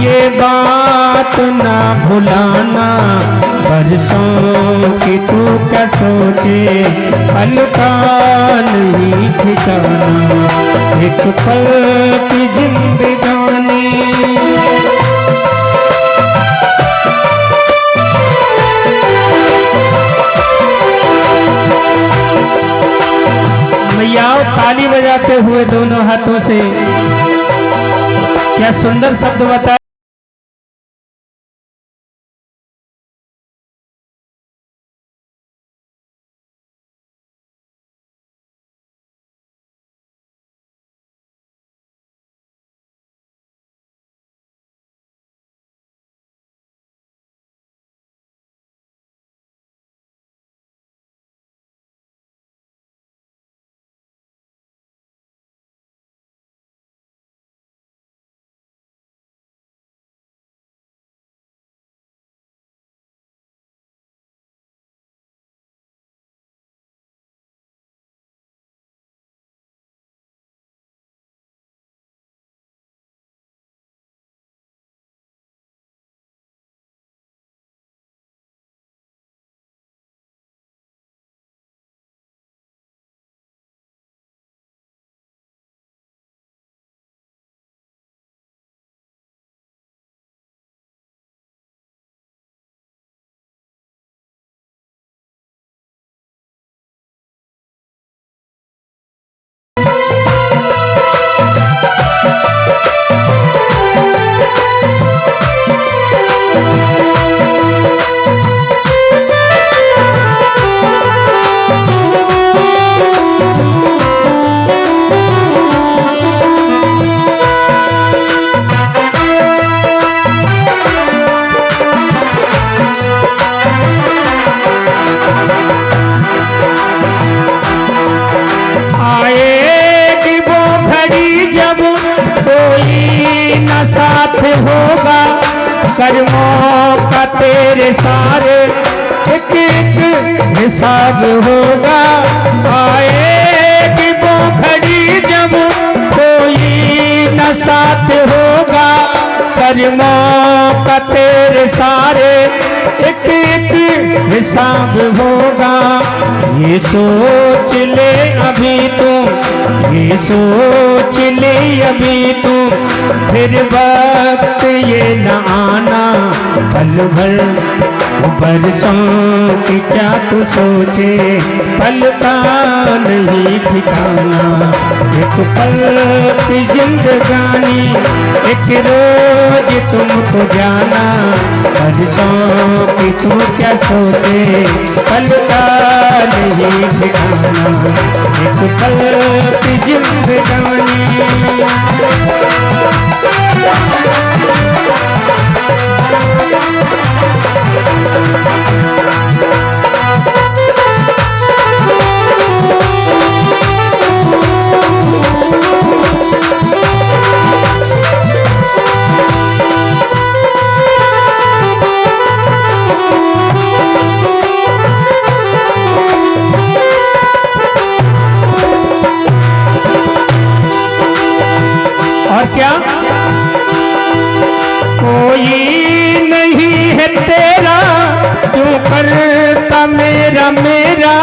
B: ये बात ना भुलाना, बरसों की तू क्या सोचे, पल का नहीं ठिकाना, एक पल की जिंदगानी। मैया ताली बजाते हुए दोनों हाथों से क्या सुंदर शब्द बताए। होगा कर्मों का तेरे सारे एक एक हिसाब होगा। आएगी वो घड़ी जब कोई न साथ होगा कर्मों का तेरे सारे एक एक हिसाब होगा। ये सोच ले अभी तू, ये सोच ले अभी तू, फिर वक्त ये न आना पल भर बरसों की क्या तू सोचे, पल का नहीं ठिकाना। एक पल की जिंदगानी एक रोज तुमको जाना, बरसों की तू क्या सोचे, पल का नहीं ठिकाना। एक पल की जिंदगानी और क्या कोई नहीं है तेरा क्यों करता मेरा मेरा,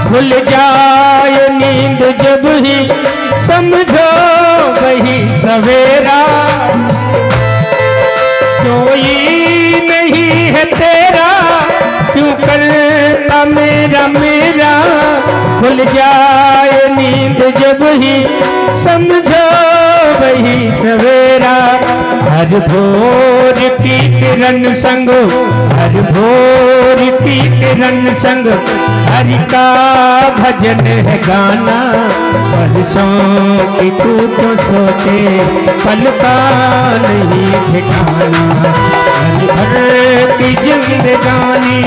B: भूल जाए नींद जब ही समझो वही सवेरा। कोई नहीं है तेरा क्यों करता मेरा मेरा, भूल जाए नींद जब ही समझो वही सवेरा। हर भोर की किरण संग, हर भोर की किरण संग हरि का भजन है गाना। परसों की तू तो सोचे पल का नहीं ठिकाना। पल भर की जिंदगानी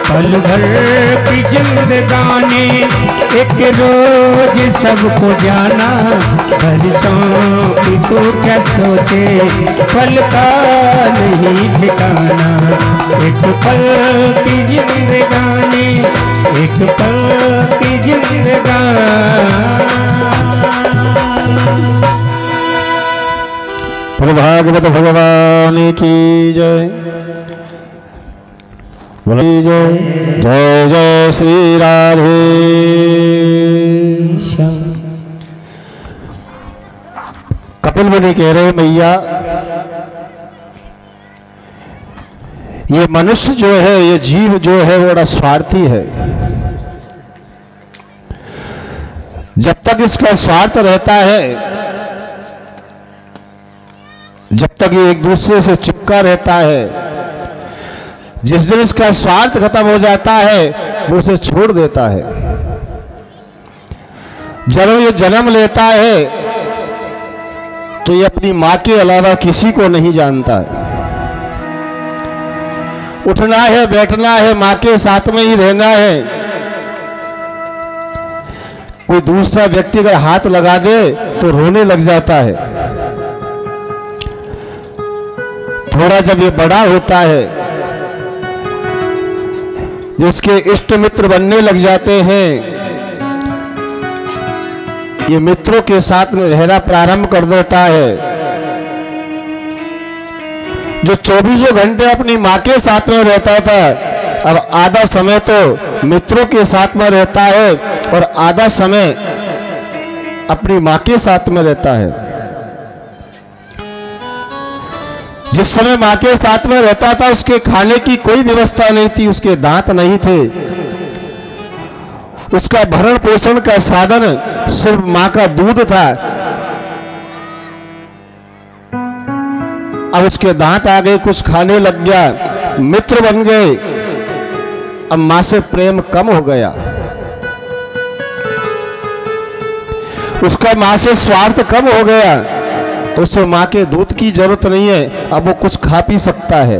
B: पल भर की जिंदगानी एक रोज सबको जाना। बरसों की तू क्या सोचे पल का नहीं ठिकाना। एक पल की जिंदगानी, एक पल की जिंदगानी।
A: भागवत भगवान की जय। बोलिए जय जय जय श्री राधे। कपिल मुनि कह रहे मैया, ये मनुष्य जो है, ये जीव जो है, बड़ा स्वार्थी है। जब तक इसका स्वार्थ रहता है, जब तक ये एक दूसरे से चिपका रहता है, जिस दिन इसका स्वार्थ खत्म हो जाता है वो उसे छोड़ देता है। जब ये जन्म लेता है तो ये अपनी मां के अलावा किसी को नहीं जानता है। उठना है, बैठना है, मां के साथ में ही रहना है। कोई दूसरा व्यक्ति अगर हाथ लगा दे तो रोने लग जाता है। थोड़ा जब ये बड़ा होता है, जिसके इष्ट मित्र बनने लग जाते हैं, ये मित्रों के साथ में रहना प्रारंभ कर देता है। जो 24 घंटे अपनी मां के साथ में रहता था, अब आधा समय तो मित्रों के साथ में रहता है और आधा समय अपनी मां के साथ में रहता है। जिस समय मां के साथ में रहता था उसके खाने की कोई व्यवस्था नहीं थी, उसके दांत नहीं थे, उसका भरण पोषण का साधन सिर्फ मां का दूध था। अब उसके दांत आ गए, कुछ खाने लग गया, मित्र बन गए, अब मां से प्रेम कम हो गया, उसका मां से स्वार्थ कम हो गया, तो उसे मां के दूध की जरूरत नहीं है, अब वो कुछ खा पी सकता है।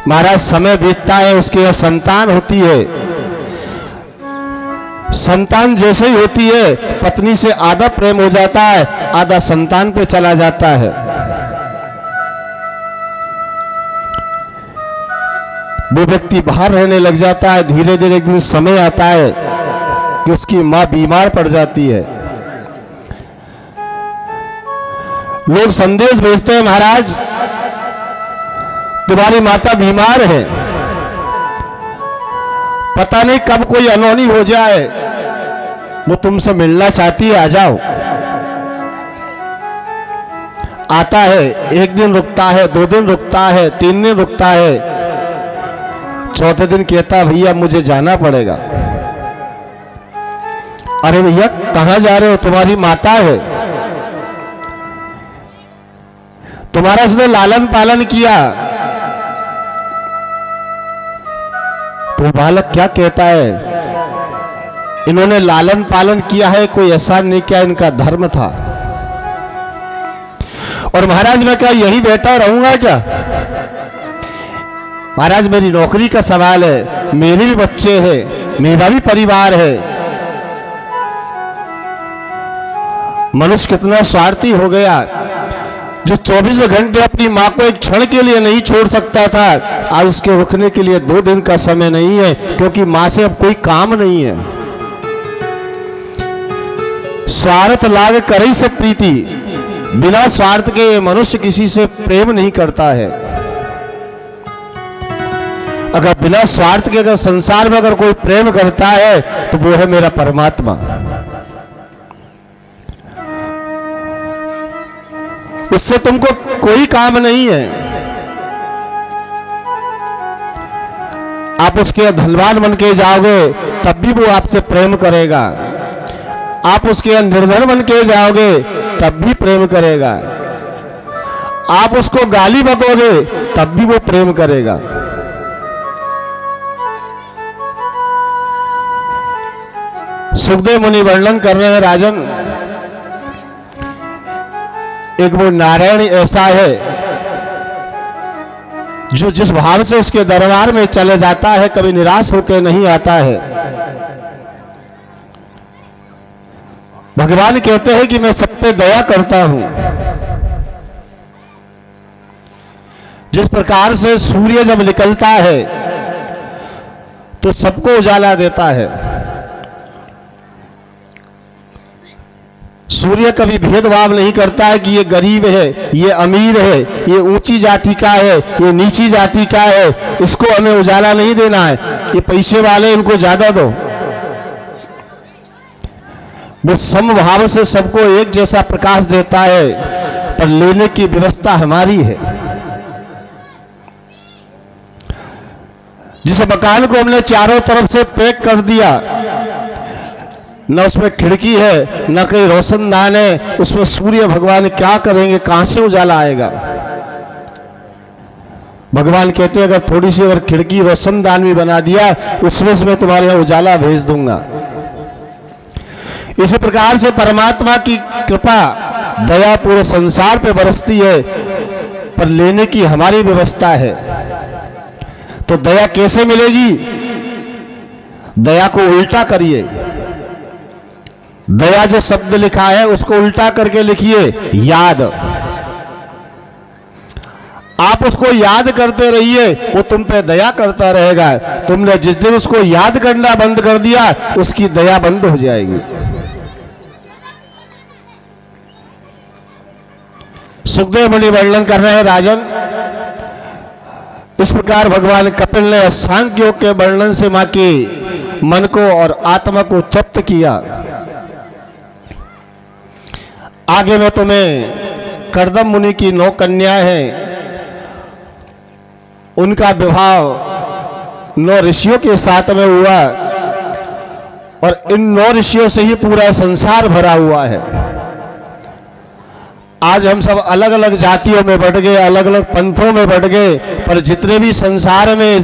A: महाराज समय बीतता है, उसके यहाँ संतान होती है। संतान जैसे ही होती है, पत्नी से आधा प्रेम हो जाता है, आधा संतान पे चला जाता है। वो व्यक्ति बाहर रहने लग जाता है। धीरे धीरे एक दिन समय आता है कि उसकी मां बीमार पड़ जाती है। लोग संदेश भेजते हैं, महाराज तुम्हारी माता बीमार है, पता नहीं कब कोई अनहोनी हो जाए, वो तुमसे मिलना चाहती है, आ जाओ। आता है, एक दिन रुकता है, 2 दिन रुकता है, 3 दिन रुकता है, चौथे दिन कहता भैया मुझे जाना पड़ेगा। अरे भैया कहां जा रहे हो? तुम्हारी माता है, तुम्हारा उसने लालन पालन किया। तो बालक क्या कहता है, इन्होंने लालन पालन किया है, कोई एहसान नहीं किया, इनका धर्म था। और महाराज मैं क्या यही बैठा रहूंगा क्या? महाराज मेरी नौकरी का सवाल है, मेरे भी बच्चे हैं, मेरा भी परिवार है। मनुष्य कितना स्वार्थी हो गया, जो 24 घंटे अपनी मां को एक क्षण के लिए नहीं छोड़ सकता था, आज उसके रुकने के लिए 2 दिन का समय नहीं है, क्योंकि मां से अब कोई काम नहीं है। स्वार्थ लाग करे से प्रीति, बिना स्वार्थ के मनुष्य किसी से प्रेम नहीं करता है। अगर बिना स्वार्थ के अगर संसार में अगर कोई प्रेम करता है तो वो है मेरा परमात्मा। उससे तुमको कोई काम नहीं है। आप उसके धनवान बन के जाओगे तब भी वो आपसे प्रेम करेगा, आप उसके निर्धन बन के जाओगे तब भी प्रेम करेगा, आप उसको गाली बकोगे तब भी वो प्रेम करेगा। सुखदेव मुनि वर्णन कर रहे हैं राजन, एक वो नारायण ऐसा है जो जिस भाव से उसके दरबार में चले जाता है कभी निराश होकर नहीं आता है। भगवान कहते हैं कि मैं सब पे दया करता हूं। जिस प्रकार से सूर्य जब निकलता है तो सबको उजाला देता है, सूर्य कभी भेदभाव नहीं करता है कि ये गरीब है, ये अमीर है, ये ऊंची जाति का है, ये नीची जाति का है, इसको हमें उजाला नहीं देना है, ये पैसे वाले इनको ज्यादा दो। वो समभाव से सबको एक जैसा प्रकाश देता है, पर लेने की व्यवस्था हमारी है। जिस मकान को हमने चारों तरफ से पैक कर दिया, न उसमें खिड़की है न कहीं रोशनदान है, उसमें सूर्य भगवान क्या करेंगे, कहां से उजाला आएगा। भगवान कहते हैं अगर थोड़ी सी अगर खिड़की रोशनदान भी बना दिया उसमें से मैं तुम्हारे यहां उजाला भेज दूंगा। इसी प्रकार से परमात्मा की कृपा दया पूरे संसार पे बरसती है, पर लेने की हमारी व्यवस्था है। तो दया कैसे मिलेगी? दया को उल्टा करिए। दया जो शब्द लिखा है उसको उल्टा करके लिखिए याद। आप उसको याद करते रहिए, वो तुम पे दया करता रहेगा। तुमने जिस दिन उसको याद करना बंद कर दिया उसकी दया बंद हो जाएगी। सुखदेव मुनि वर्णन कर रहे हैं राजन, इस प्रकार भगवान कपिल ने सांख्य योग के वर्णन से मां की मन को और आत्मा को तृप्त किया। आगे में तुम्हें कर्दम मुनि की 9 कन्या हैं, उनका विवाह 9 ऋषियों के साथ में हुआ और इन 9 ऋषियों से ही पूरा संसार भरा हुआ है। आज हम सब अलग अलग जातियों में बढ़ गए, अलग अलग पंथों में बढ़ गए, पर जितने भी संसार में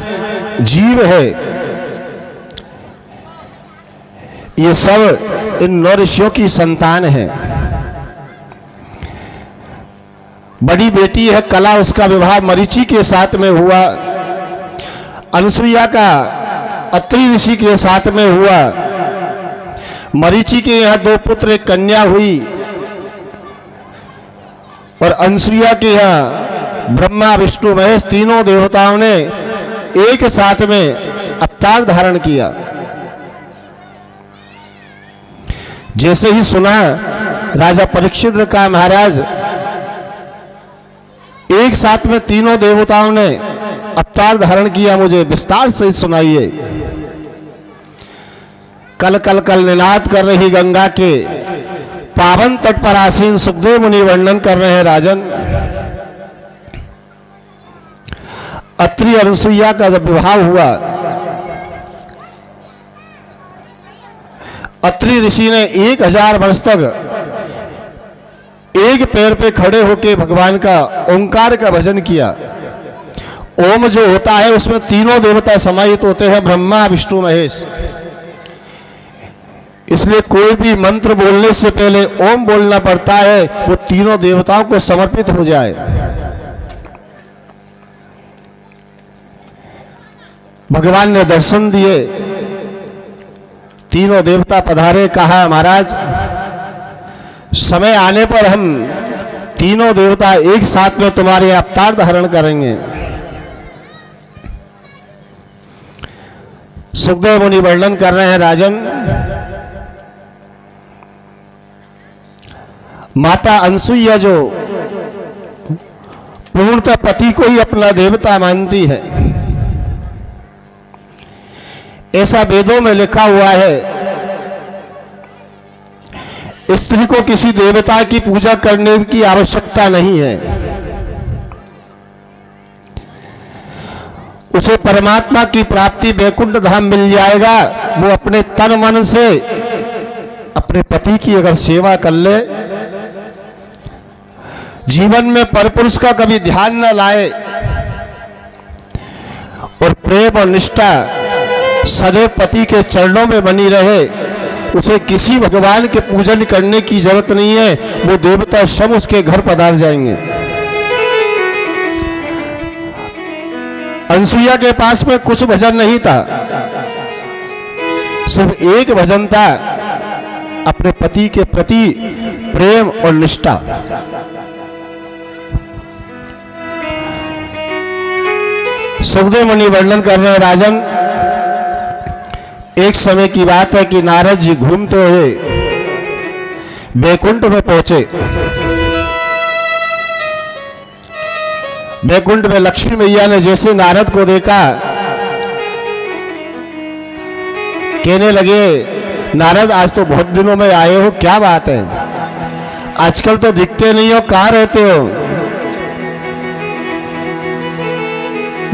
A: जीव है ये सब इन 9 ऋषियों की संतान है। बड़ी बेटी है कला, उसका विवाह मरीचि के साथ में हुआ। अनुसुईया का अत्रि ऋषि के साथ में हुआ। मरीचि के यहाँ 2 पुत्र, 1 कन्या हुई और अनुसुईया के यहाँ ब्रह्मा विष्णु महेश तीनों देवताओं ने एक साथ में अवतार धारण किया। जैसे ही सुना राजा परीक्षित ने कहा महाराज एक साथ में तीनों देवताओं ने अवतार धारण किया, मुझे विस्तार से सुनाइए। कल कल कल निनाद कर रही गंगा के पावन तट पर आसीन सुखदेव मुनि वर्णन कर रहे हैं राजन, अत्रि अनुसुईया का जब विवाह हुआ, अत्रि ऋषि ने 1000 वर्ष तक एक पैर पे खड़े होकर भगवान का ओंकार का भजन किया। ओम जो होता है उसमें तीनों देवता समाहित होते हैं, ब्रह्मा विष्णु महेश। इसलिए कोई भी मंत्र बोलने से पहले ओम बोलना पड़ता है, वो तीनों देवताओं को समर्पित हो जाए। भगवान ने दर्शन दिए, तीनों देवता पधारे, कहा महाराज समय आने पर हम तीनों देवता एक साथ में तुम्हारे अवतार धारण करेंगे। सुखदेव मुनि वर्णन कर रहे हैं राजन, माता अनुसुईया जो पूर्णतः पति को ही अपना देवता मानती है, ऐसा वेदों में लिखा हुआ है। स्त्री को किसी देवता की पूजा करने की आवश्यकता नहीं है। उसे परमात्मा की प्राप्ति वैकुंठ धाम मिल जाएगा। वो अपने तन मन से अपने पति की अगर सेवा कर ले, जीवन में परपुरुष का कभी ध्यान न लाए और प्रेम और निष्ठा सदैव पति के चरणों में बनी रहे, उसे किसी भगवान के पूजन करने की जरूरत नहीं है। वो देवता सब उसके घर पधार जाएंगे। अनसुईया के पास में कुछ भजन नहीं था, सिर्फ एक भजन था, अपने पति के प्रति प्रेम और निष्ठा। सुखदेव मुनि वर्णन कर रहे हैं, राजन, एक समय की बात है कि नारद जी घूमते हुए वैकुंठ में पहुंचे। वैकुंठ में लक्ष्मी मैया ने जैसे नारद को देखा, कहने लगे, नारद आज तो बहुत दिनों में आए हो, क्या बात है? आजकल तो दिखते नहीं हो, कहाँ रहते हो?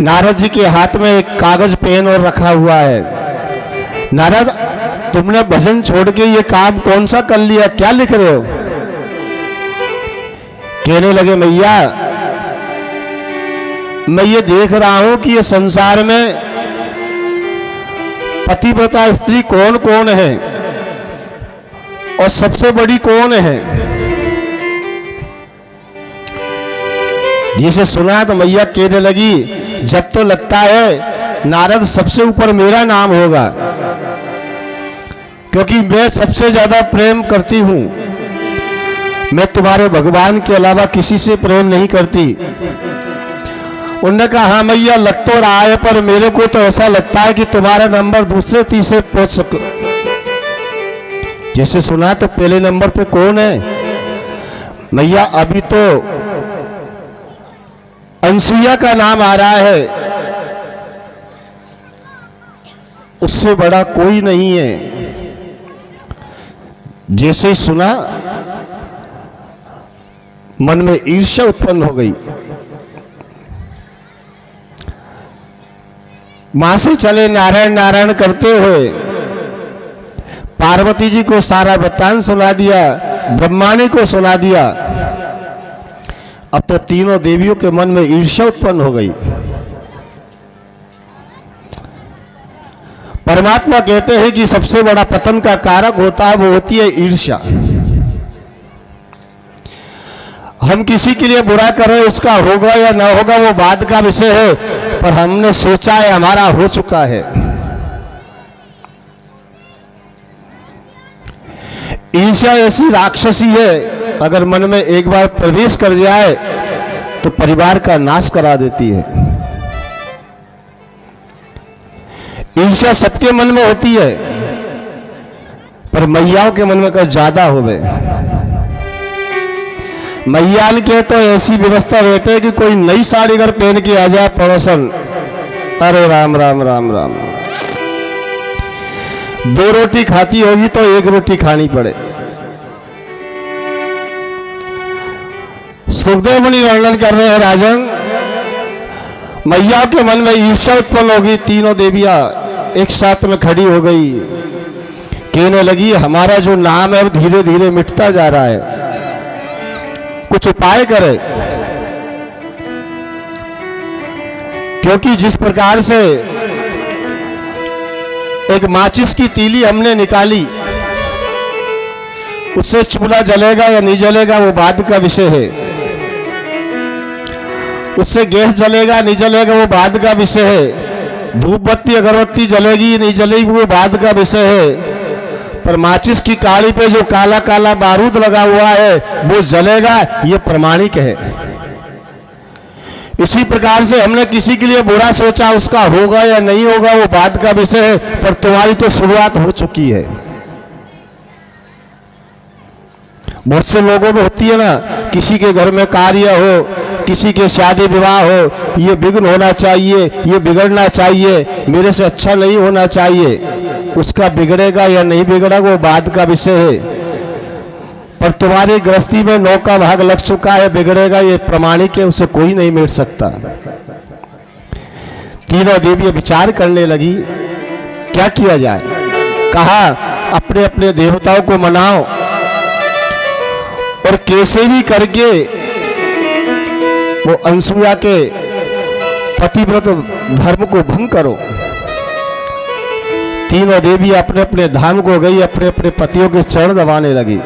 A: नारद जी के हाथ में एक कागज पेन और रखा हुआ है। नारद, तुमने भजन छोड़ के ये काम कौन सा कर लिया, क्या लिख रहे हो? कहने लगे, मैया मैं ये देख रहा हूं कि ये संसार में पतिव्रता स्त्री कौन कौन है और सबसे बड़ी कौन है। जिसे सुना तो मैया कहने लगी, जब तो लगता है नारद सबसे ऊपर मेरा नाम होगा, क्योंकि मैं सबसे ज्यादा प्रेम करती हूं। मैं तुम्हारे भगवान के अलावा किसी से प्रेम नहीं करती। उन्होंने कहा, हाँ मैया, लग तो रहा है, पर मेरे को तो ऐसा लगता है कि तुम्हारा नंबर दूसरे तीसरे पहुंच सको। जैसे सुना तो पहले नंबर पे कौन है? मैया, अभी तो अनसुईया का नाम आ रहा है, उससे बड़ा कोई नहीं है। जैसे ही सुना, मन में ईर्ष्या उत्पन्न हो गई। मां से चले नारायण नारायण करते हुए पार्वती जी को सारा वृत्तांत सुना दिया, ब्रह्माणी को सुना दिया। अब तो तीनों देवियों के मन में ईर्ष्या उत्पन्न हो गई। परमात्मा कहते हैं कि सबसे बड़ा पतन का कारक होता है, वो होती है ईर्ष्या। हम किसी के लिए बुरा करें, उसका होगा या ना होगा वो बाद का विषय है, पर हमने सोचा है, हमारा हो चुका है। ईर्ष्या ऐसी राक्षसी है, अगर मन में एक बार प्रवेश कर जाए तो परिवार का नाश करा देती है। ईर्ष्या सबके मन में होती है, पर मैयाओं के मन में कुछ ज्यादा हो गए। मैयान के तो ऐसी व्यवस्था रहते कि कोई नई साड़ी अगर पहन के आ जाए पड़ोसन, अरे राम राम राम राम, 2 रोटी खाती होगी तो 1 रोटी खानी पड़े। सुखदेव मुनि वर्णन कर रहे हैं, राजन, मैया के मन में ईर्ष्या उत्पन्न होगी। तीनों देवियां एक साथ में खड़ी हो गई, कहने लगी, हमारा जो नाम है वो धीरे धीरे मिटता जा रहा है, कुछ उपाय करे। क्योंकि जिस प्रकार से एक माचिस की तीली हमने निकाली, उससे चूल्हा जलेगा या नहीं जलेगा वो बाद का विषय है। उससे गैस जलेगा नहीं जलेगा वो बाद का विषय है। धूप बत्ती अगरबत्ती जलेगी नहीं जलेगी वो बाद का विषय है। पर माचिस की काड़ी पे जो काला काला बारूद लगा हुआ है वो जलेगा, ये प्रमाणिक है। इसी प्रकार से हमने किसी के लिए बुरा सोचा, उसका होगा या नहीं होगा वो बाद का विषय है, पर तुम्हारी तो शुरुआत हो चुकी है। बहुत से लोगों में होती है ना, किसी के घर में कार्य हो, किसी के शादी विवाह हो, ये विघ्न होना चाहिए, ये बिगड़ना चाहिए, मेरे से अच्छा नहीं होना चाहिए। उसका बिगड़ेगा या नहीं बिगड़ेगा वो बाद का विषय है। पर तुम्हारी गृहस्थी में 9 का भाग लग चुका है, बिगड़ेगा ये प्रमाणिक है, उसे कोई नहीं मिट सकता। तीनों देवी विचार करने लगी क्या किया जाए। कहा अपने अपने देवताओं को मनाओ और कैसे भी करके वो अनसुया के पतिव्रत धर्म को भंग करो। तीनों देवी अपने अपने धाम को गई, अपने अपने पतियों के चरण दबाने लगी।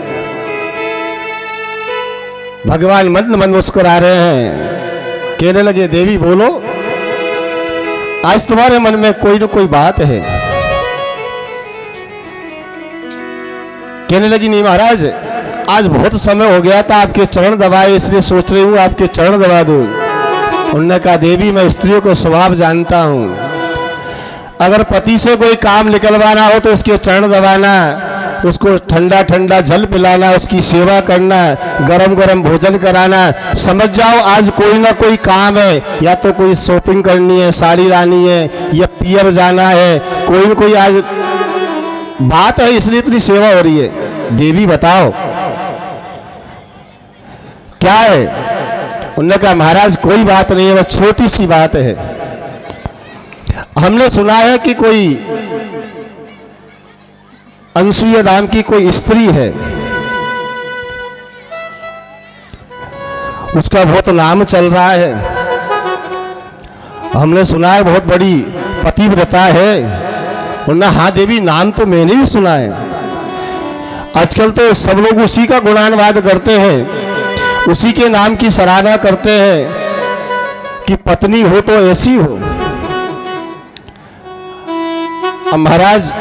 A: भगवान मंद मंद मुस्कुरा रहे हैं, कहने लगे देवी बोलो, आज तुम्हारे मन में कोई न कोई बात है। कहने लगी नहीं महाराज, आज बहुत समय हो गया था आपके चरण दबाए, इसलिए सोच रही हूं आपके चरण दबा दूं। उन्होंने कहा देवी मैं स्त्रियों को स्वभाव जानता हूं, अगर पति से कोई काम निकलवाना हो तो उसके चरण दबाना, उसको ठंडा ठंडा जल पिलाना, उसकी सेवा करना, गरम गरम भोजन कराना। समझ जाओ आज कोई ना कोई काम है, या तो कोई शॉपिंग करनी है, साड़ी लानी है, या पियर जाना है, कोई न कोई आज बात है, इसलिए इतनी सेवा हो रही है। देवी बताओ क्या है। उन्होंने कहा महाराज कोई बात नहीं है, बस छोटी सी बात है। हमने सुना है कि कोई अनसुया नाम की कोई स्त्री है, उसका बहुत नाम चल रहा है। हमने सुना है बहुत बड़ी पतिव्रता है। उन्होंने हाँ देवी नाम तो मैंने भी सुना है। आजकल तो सब लोग उसी का गुणानुवाद करते हैं, उसी के नाम की सराहना करते हैं कि पत्नी हो तो ऐसी हो। अब महाराज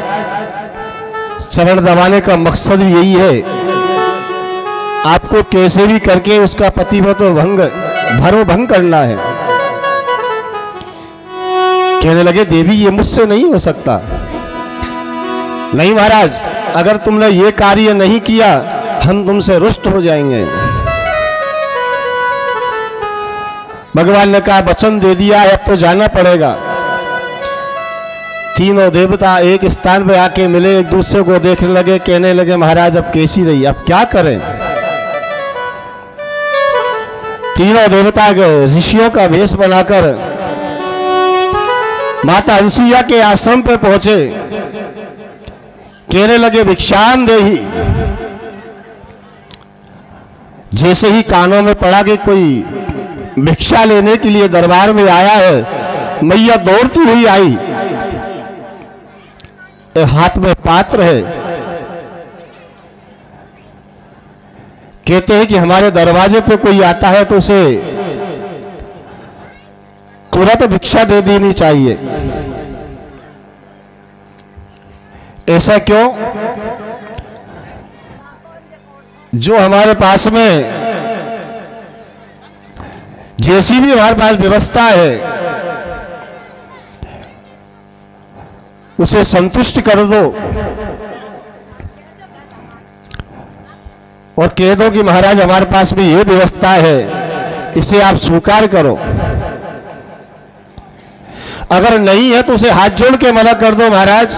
A: चरण दबाने का मकसद यही है, आपको कैसे भी करके उसका पतिव्रत भंग धर्म भंग करना है। कहने लगे देवी ये मुझसे नहीं हो सकता। नहीं महाराज, अगर तुमने ये कार्य नहीं किया हम तुमसे रुष्ट हो जाएंगे। भगवान ने कहा वचन दे दिया है, अब तो जाना पड़ेगा। तीनों देवता एक स्थान पे आके मिले, एक दूसरे को देखने लगे, कहने लगे महाराज अब कैसी रही, अब क्या करें। तीनों देवता गए ऋषियों का वेश बनाकर माता अनसुया के आश्रम पे पहुंचे, कहने लगे भिक्षाम देहि। जैसे ही कानों में पड़ा कि कोई भिक्षा लेने के लिए दरबार में आया है, मैया दौड़ती हुई आई, हाथ में पात्र है। कहते हैं कि हमारे दरवाजे पे कोई आता है तो उसे तुरंत भिक्षा दे देनी चाहिए। ऐसा क्यों? जो हमारे पास में जैसी भी हमारे पास व्यवस्था है उसे संतुष्ट कर दो और कह दो कि महाराज हमारे पास में यह व्यवस्था है, इसे आप स्वीकार करो। अगर नहीं है तो उसे हाथ जोड़ के मना कर दो, महाराज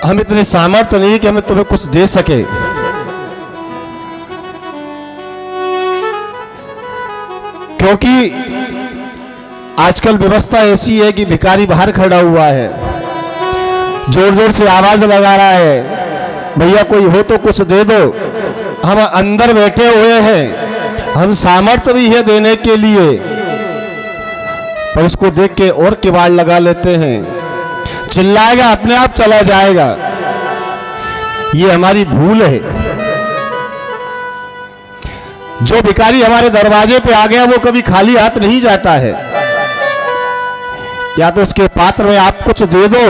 A: हम इतने सामर्थ्य नहीं है कि हमें तुम्हें कुछ दे सके। क्योंकि आजकल व्यवस्था ऐसी है कि भिखारी बाहर खड़ा हुआ है, जोर जोर से आवाज लगा रहा है, भैया कोई हो तो कुछ दे दो। हम अंदर बैठे हुए हैं, हम सामर्थ्य भी है देने के लिए, पर उसको देख के और किवाड़ लगा लेते हैं, चिल्लाएगा अपने आप चला जाएगा। ये हमारी भूल है। जो भिखारी हमारे दरवाजे पे आ गया वो कभी खाली हाथ नहीं जाता है। या तो उसके पात्र में आप कुछ दे दो,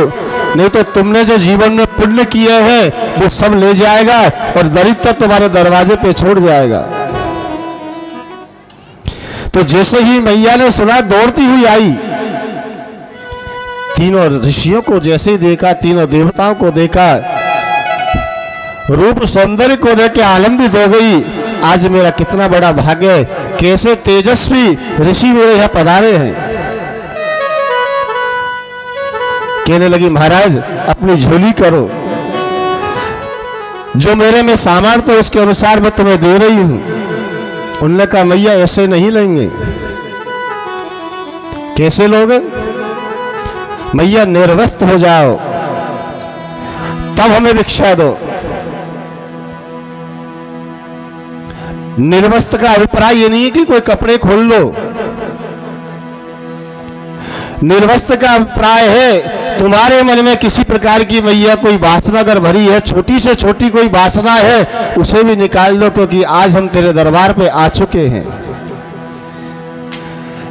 A: नहीं तो तुमने जो जीवन में पुण्य किए हैं वो सब ले जाएगा और दरिद्र तुम्हारे दरवाजे पे छोड़ जाएगा। तो जैसे ही मैया ने सुना दौड़ती हुई आई, तीनों ऋषियों को जैसे ही देखा, तीनों देवताओं को देखा, रूप सौंदर्य को देख के आनंदित हो गई। आज मेरा कितना बड़ा भाग्य है, कैसे तेजस्वी ऋषि मेरे यहां पधारे हैं। कहने लगी महाराज अपनी झोली करो। जो मेरे में सामर्थ्य है उसके अनुसार मैं तुम्हें दे रही हूं। उन्होंने कहा मैया ऐसे नहीं लेंगे। कैसे लोगे? मैया निर्वस्त्र हो जाओ तब हमें भिक्षा दो। निर्वस्त्र का अभिप्राय ये नहीं है कि कोई कपड़े खोल लो। निर्वस्त्र का अभिप्राय है तुम्हारे मन में किसी प्रकार की मैया कोई वासना अगर भरी है, छोटी से छोटी कोई वासना है, उसे भी निकाल दो, क्योंकि आज हम तेरे दरबार पे आ चुके हैं।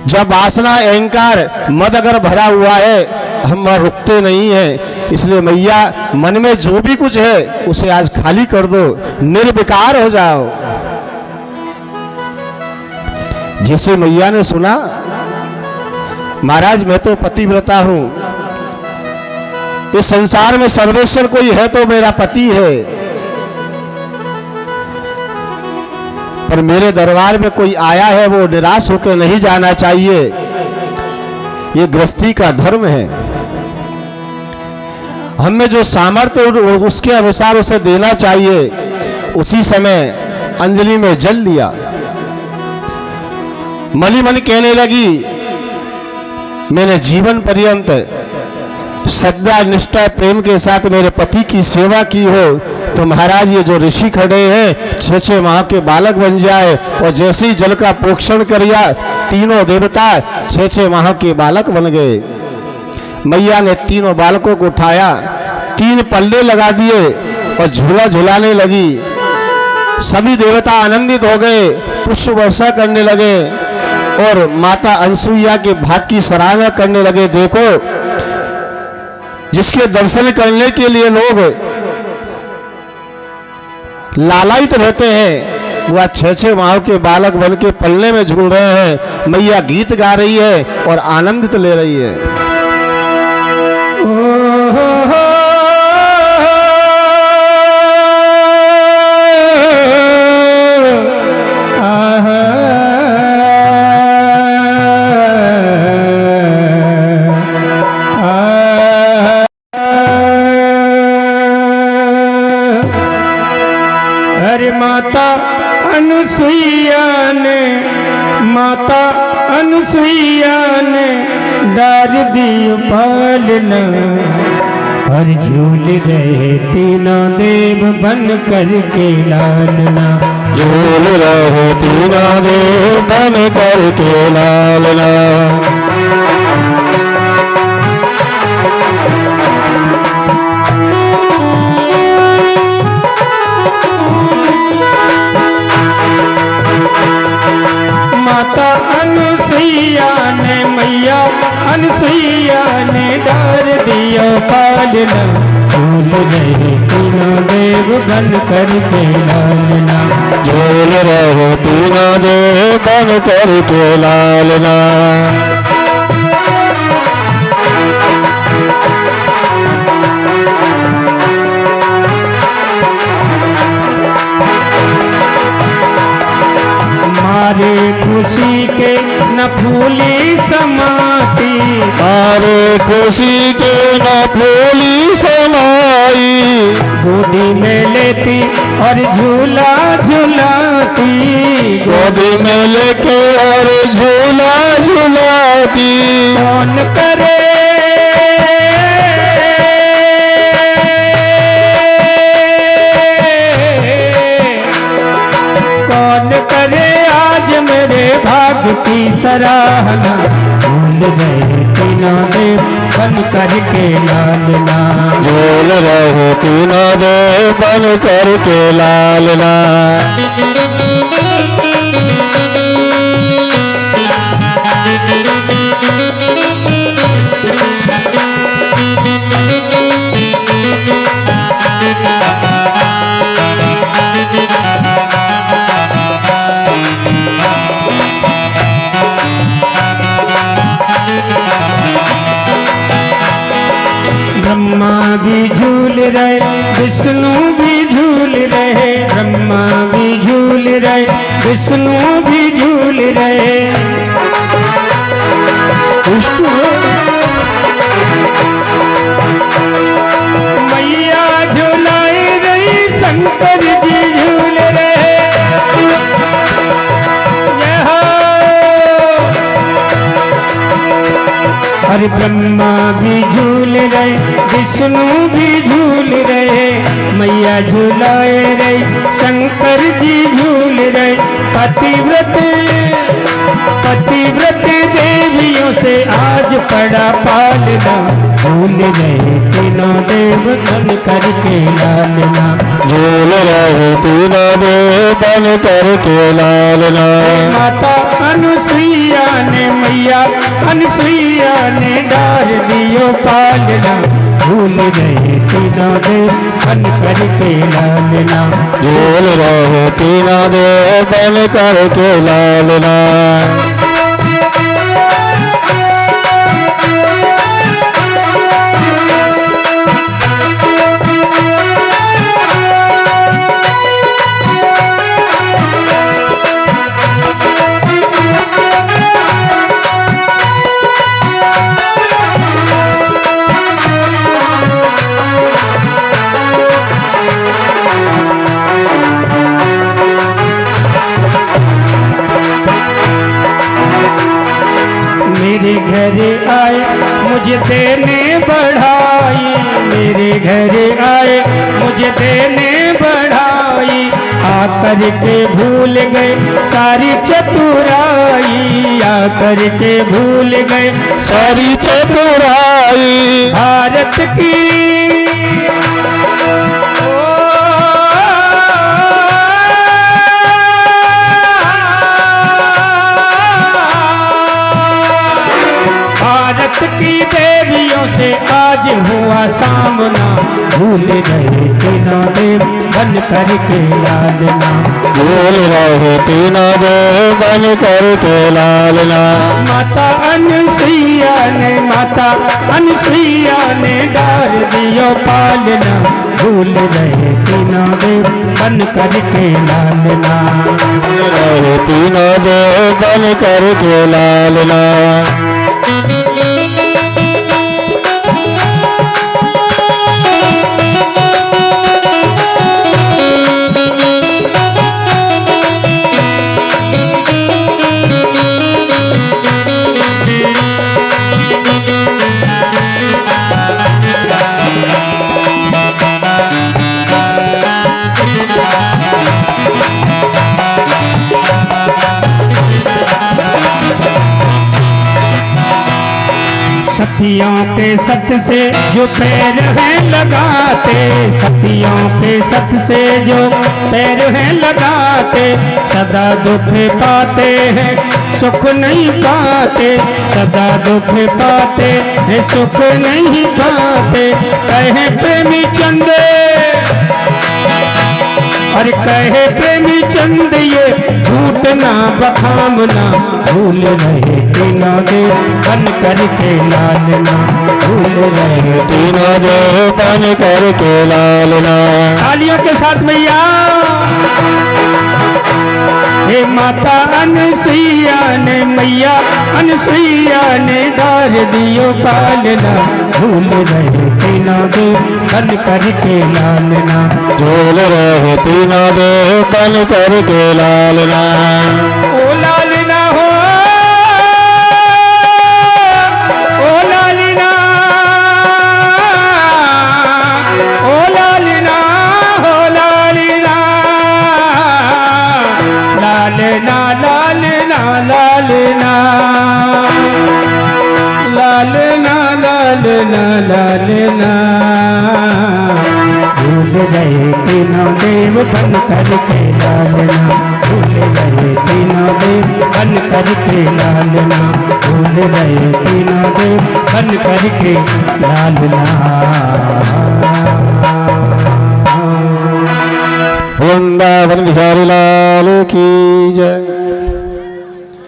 A: जब वासना, अहंकार, मद अगर भरा हुआ है, हम रुकते नहीं हैं। इसलिए मैया मन में जो भी कुछ है उसे आज खाली कर दो, निर्विकार हो जाओ। जिसे मैया ने सुना, महाराज मैं तो पतिव्रता हूं, इस संसार में सर्वेश्वर कोई है तो मेरा पति है, पर मेरे दरबार में कोई आया है वो निराश होकर नहीं जाना चाहिए। ये गृहस्थी का धर्म है। हमें जो सामर्थ्य उसके अनुसार उसे देना चाहिए। उसी समय अंजलि में जल लिया। मनी मन कहने लगी मैंने जीवन पर्यंत श्रद्धा, निष्ठा, प्रेम के साथ मेरे पति की सेवा की हो तो महाराज ये जो ऋषि खड़े हैं 6-6 माह के बालक बन जाए। और जैसे ही जल का प्रोक्षण किया तीनों देवता 6-6 माह के बालक बन गए। मैया ने तीनों बालकों को उठाया, 3 पल्ले लगा दिए और झूला झुलाने लगी। सभी देवता आनंदित हो गए, पुष्प वर्षा करने लगे और माता अनसुईया के भाग की सराहना करने लगे। देखो जिसके दर्शन करने के लिए लोग लालायित रहते हैं, वह 6-6 माह के बालक बन के पल्ले में झूल रहे हैं। मैया गीत गा रही है और आनंदित ले रही है।
B: माता अनसुईया ने डार दियो पालना, और झूल रहे तीनों देव बन कर के लालना।
A: झूल रहे तीनों देव बन कर के लालना।
B: माता अनसुईया ने, मैया अनसुईया ने डार दिया पालना, झूल रहे तीनों देव बन कर के लालना।
A: झूल रहे तीनों देव बन कर के लालना।
B: मारे खुशी के न फूली समाती,
A: मारे खुशी के न फूली समाई।
B: गोदी में लेती और झूला झुलाती,
A: गोदी में लेके और झूला झुलाती।
B: कौन करे आज मेरे भाग्य की सराहना, झूल रहे तीनों देव बन कर के लालना।
A: झूल रहे तीनों देव बन कर के लालना।
B: ब्रह्मा भी झूल रहे, विष्णु भी झूल रहे, ब्रह्मा भी झूल रहे, विष्णु भी झूल रहे। मैया झुलाई रही संग शंकर जी झूल रहे। जय हो। अरे ब्रह्मा भी झूल रहे, विष्णु भी झूल रहे, मैया झूलाए रहे, शंकर जी झूल रहे। पतिव्रत देवियों से आज पड़ा पालना, झूल रहे तीनों देव बन करके लालना,
A: झूल रहे तीनों देव बन करके लालना।
B: माता अनुसुईया ने, मैया अनुसुईया ने डार दियो पालना, झूल रहे तीनों देव बन करके लालना,
A: झूल रहे तीनों देव बन करके लालना।
B: मेरे घरे आए मुझे देने बढ़ाई, मेरे घरे आए मुझे देने बढ़ाई, आकर के भूल गए सारी चतुराई, आकर के भूल गए
A: सारी चतुराई।
B: भारत की भारत की देवियों से आज हुआ सामना, भूल रहे तीनों देव बन करके लालना,
A: झूल रहे तीनों देव बन करके लालना।
B: माता अनुसुईया ने डार दियो पालना, भूल रहे तीनों देव बन करके लालना,
A: झूल रहे तीनों देव बन करके लालना।
B: सतियों पे सत से जो पैर हैं लगाते, सतियों पे सत से जो पैर हैं लगाते, सदा दुख पाते हैं सुख नहीं पाते, सदा दुख पाते हैं सुख नहीं पाते। कहे प्रेमी चंदे, और कहे प्रेमी चंद ये झूठ ना बखामना, भूल रहे तीनों देव बन करके लालना, भूल रहे
A: तीनों देव बन करके लालना।
B: तालियों के साथ मैया। हे माता अनुसुईया ने, मैया अनुसुईया ने डार दियो पालना, भूल रहे तीनों देव बन करके लालना,
A: झूल रहे तीनों देव बन करके लालना।
B: ओ लालना हो, ओ लालना, ओ लालना हो, लालना, लालना, लालना, लालना, लालना, लालना, लालना, भूल गए तीनों देव बन करके लालना, भूल गए तीनों देव बन करके लालना, भूल गए तीनों देव बन करके लालना।
A: वृंदावन बिहारी लाल की जय।